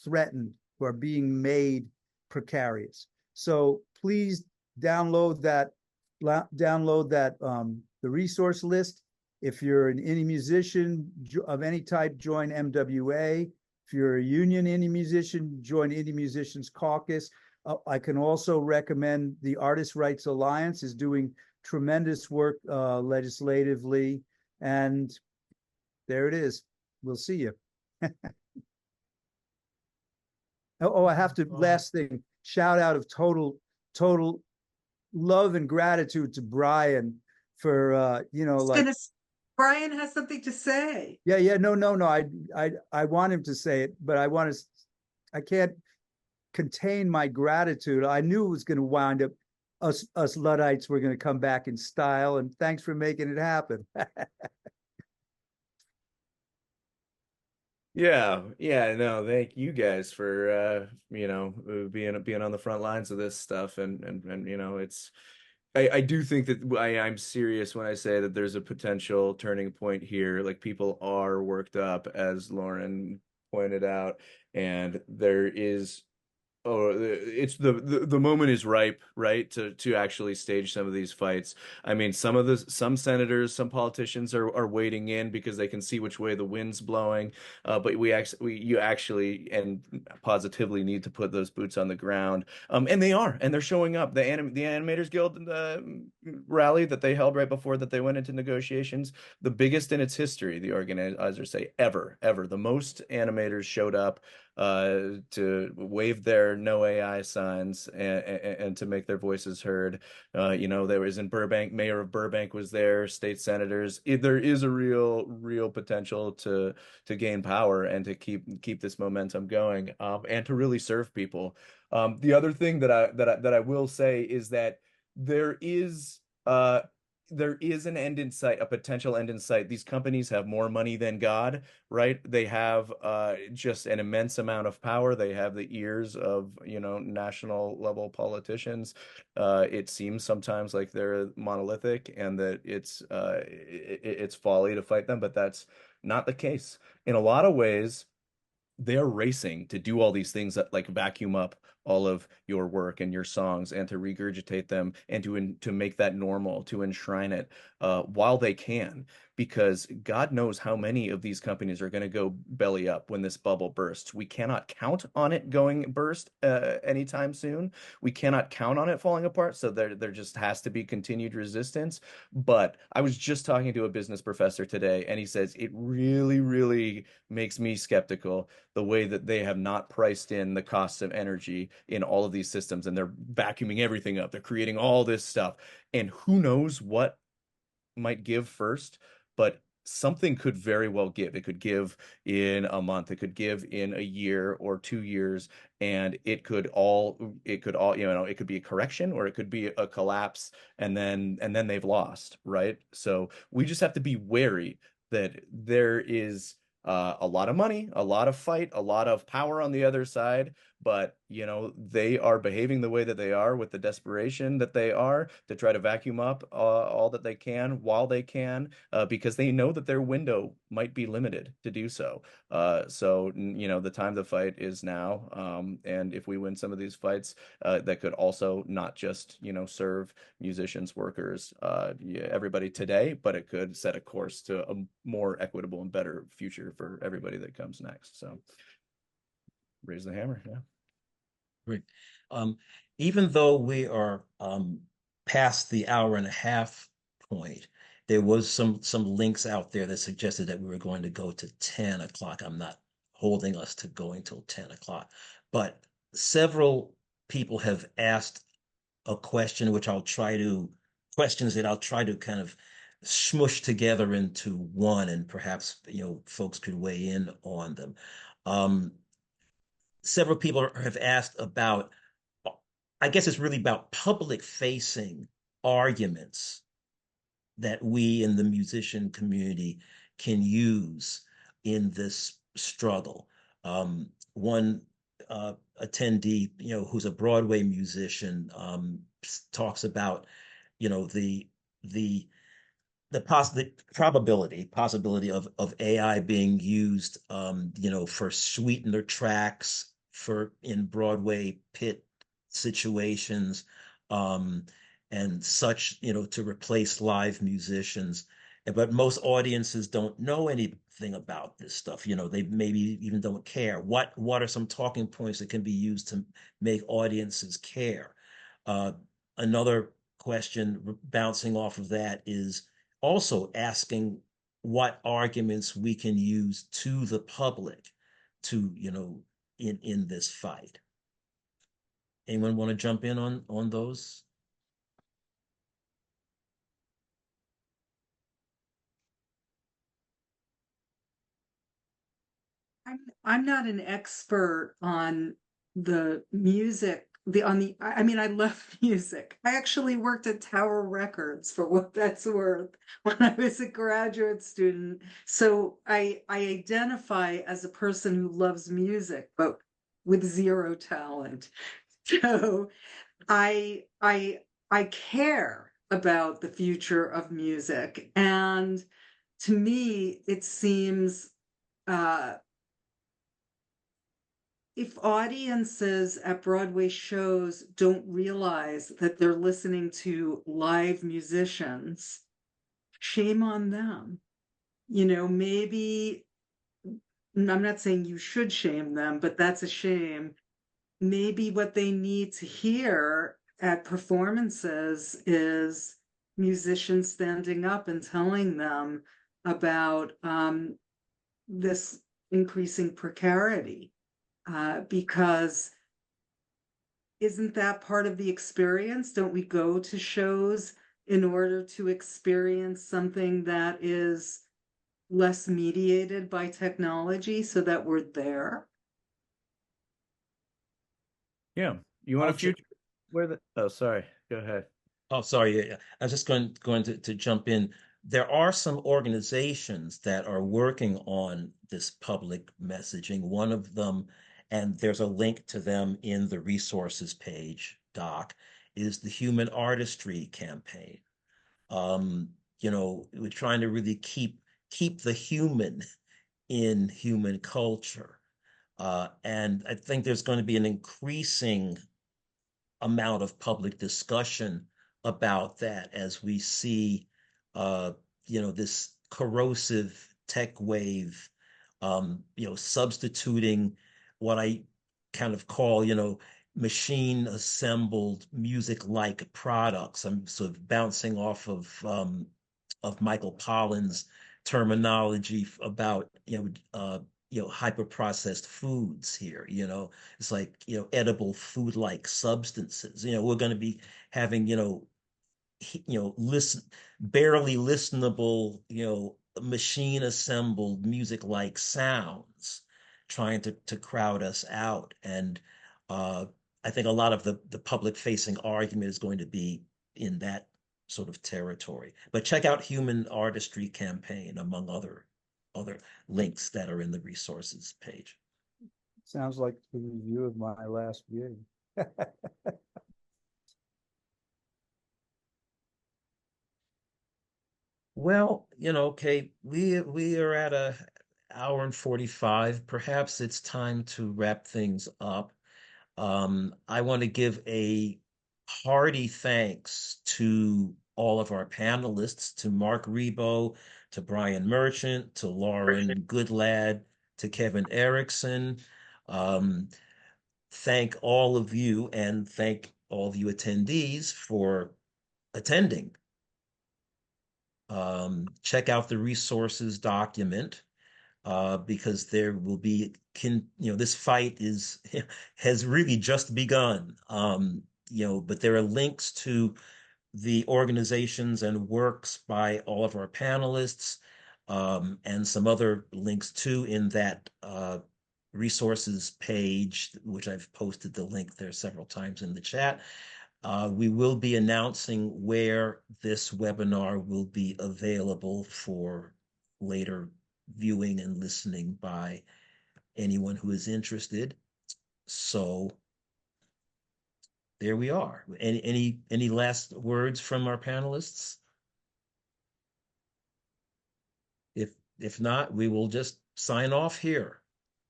threatened, who are being made precarious. So please download that, the resource list. If you're an indie musician of any type, join MWA. If you're a union indie musician, join Indie Musicians Caucus. I can also recommend the Artists' Rights Alliance is doing tremendous work legislatively. And there it is. We'll see you. I have to, last thing, shout out of total love and gratitude to Brian for, Brian has something to say. Yeah. No. I want him to say it, but I can't contain my gratitude. I knew it was going to wind up us Luddites were going to come back in style, and thanks for making it happen. Yeah, no, thank you guys for being on the front lines of this stuff, and it's I do think that I'm serious when I say that there's a potential turning point here. Like, people are worked up, as Lauren pointed out, and there is it's the moment is ripe, right, to actually stage some of these fights. I mean, some senators, some politicians are wading in because they can see which way the wind's blowing. But you actually and positively need to put those boots on the ground. And they are, and they're showing up. The Animators Guild rally that they held right before that they went into negotiations, the biggest in its history, the organizers say, ever. The most animators showed up to wave their no AI signs and to make their voices heard. There was in Burbank, Mayor of Burbank was there, state senators. There is a real potential to gain power and to keep this momentum going, and to really serve people. The other thing that I will say is that there is uh there is an end in sight, a potential end in sight. These companies have more money than God, right? They have just an immense amount of power. They have the ears of, national level politicians. It seems sometimes like they're monolithic and that it's folly to fight them, but that's not the case. In a lot of ways, they're racing to do all these things that, like, vacuum up all of your work and your songs and to regurgitate them and to make that normal, to enshrine it while they can, because God knows how many of these companies are going to go belly up when this bubble bursts. We cannot count on it going burst anytime soon. We cannot count on it falling apart. So there just has to be continued resistance. But I was just talking to a business professor today, and he says it really makes me skeptical the way that they have not priced in the costs of energy in all of these systems, and they're vacuuming everything up. They're creating all this stuff, and who knows what might give first, but something could very well give. It could give in a month, it could give in a year or 2 years, and it could all, it could be a correction or it could be a collapse, and then they've lost, right? So we just have to be wary that there is a lot of money, a lot of fight, a lot of power on the other side, but they are behaving the way that they are with the desperation that they are to try to vacuum up all that they can while they can, because they know that their window might be limited to do so. So the time to fight is now, and if we win some of these fights, that could also not just serve musicians, workers, everybody today, but it could set a course to a more equitable and better future for everybody that comes next. So raise the hammer. Yeah. Great. Even though we are past the hour and a half point, there was some links out there that suggested that we were going to go to 10 o'clock. I'm not holding us to going till 10 o'clock, but several people have asked a question, questions that I'll try to kind of smush together into one, and perhaps, folks could weigh in on them. Um, Several people have asked about, I guess it's really about public facing arguments that we in the musician community can use in this struggle. One attendee, who's a Broadway musician, talks about, the the possibility of AI being used, for sweetener tracks for in Broadway pit situations, um, and such, to replace live musicians. But most audiences don't know anything about this stuff. They maybe even don't care. What are some talking points that can be used to make audiences care? Uh, Another question bouncing off of that is also asking what arguments we can use to the public to, in this fight. Anyone want to jump in on those? I'm not an expert on the music, I mean, I love music. I actually worked at Tower Records for what that's worth when I was a graduate student. So I identify as a person who loves music, but with zero talent. So I I care about the future of music. And to me, it seems uh if audiences at Broadway shows don't realize that they're listening to live musicians, shame on them. Maybe I'm not saying you should shame them, but that's a shame. Maybe what they need to hear at performances is musicians standing up and telling them about this increasing precarity, because isn't that part of the experience? Don't we go to shows in order to experience something that is less mediated by technology so that we're there? Yeah. You want I'll a future where the oh sorry, go ahead. Oh, sorry. Yeah, yeah. I was just going to jump in. There are some organizations that are working on this public messaging. One of them, and there's a link to them in the resources page, Doc, is the Human Artistry Campaign. We're trying to really keep the human in human culture. And I think there's going to be an increasing amount of public discussion about that as we see, uh, this corrosive tech wave, substituting what I kind of call, machine assembled music like products. I'm sort of bouncing off of Michael Pollan's terminology about, hyper processed foods here. It's like, edible food like substances. We're going to be having, listen, barely listenable, machine assembled music like sounds trying to crowd us out. And uh, I think a lot of the public facing argument is going to be in that sort of territory. But check out Human Artistry Campaign, among other links that are in the resources page. Sounds like the review of my last gig. Well, Kate, we are at a hour and 45. Perhaps it's time to wrap things up. I want to give a hearty thanks to all of our panelists, to Mark Rebo, to Brian Merchant, to Lauren Goodlad, to Kevin Erickson. Um, thank all of you and thank all of you attendees for attending. Check out the resources document, because there will be this fight is has really just begun. But there are links to the organizations and works by all of our panelists, and some other links too in that resources page, which I've posted the link there several times in the chat. We will be announcing where this webinar will be available for later viewing and listening by anyone who is interested. So there we are. Any last words from our panelists? If not, we will just sign off here.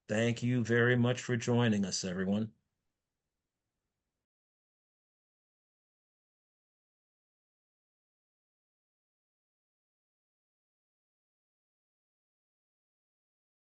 Thank you very much for joining us, everyone.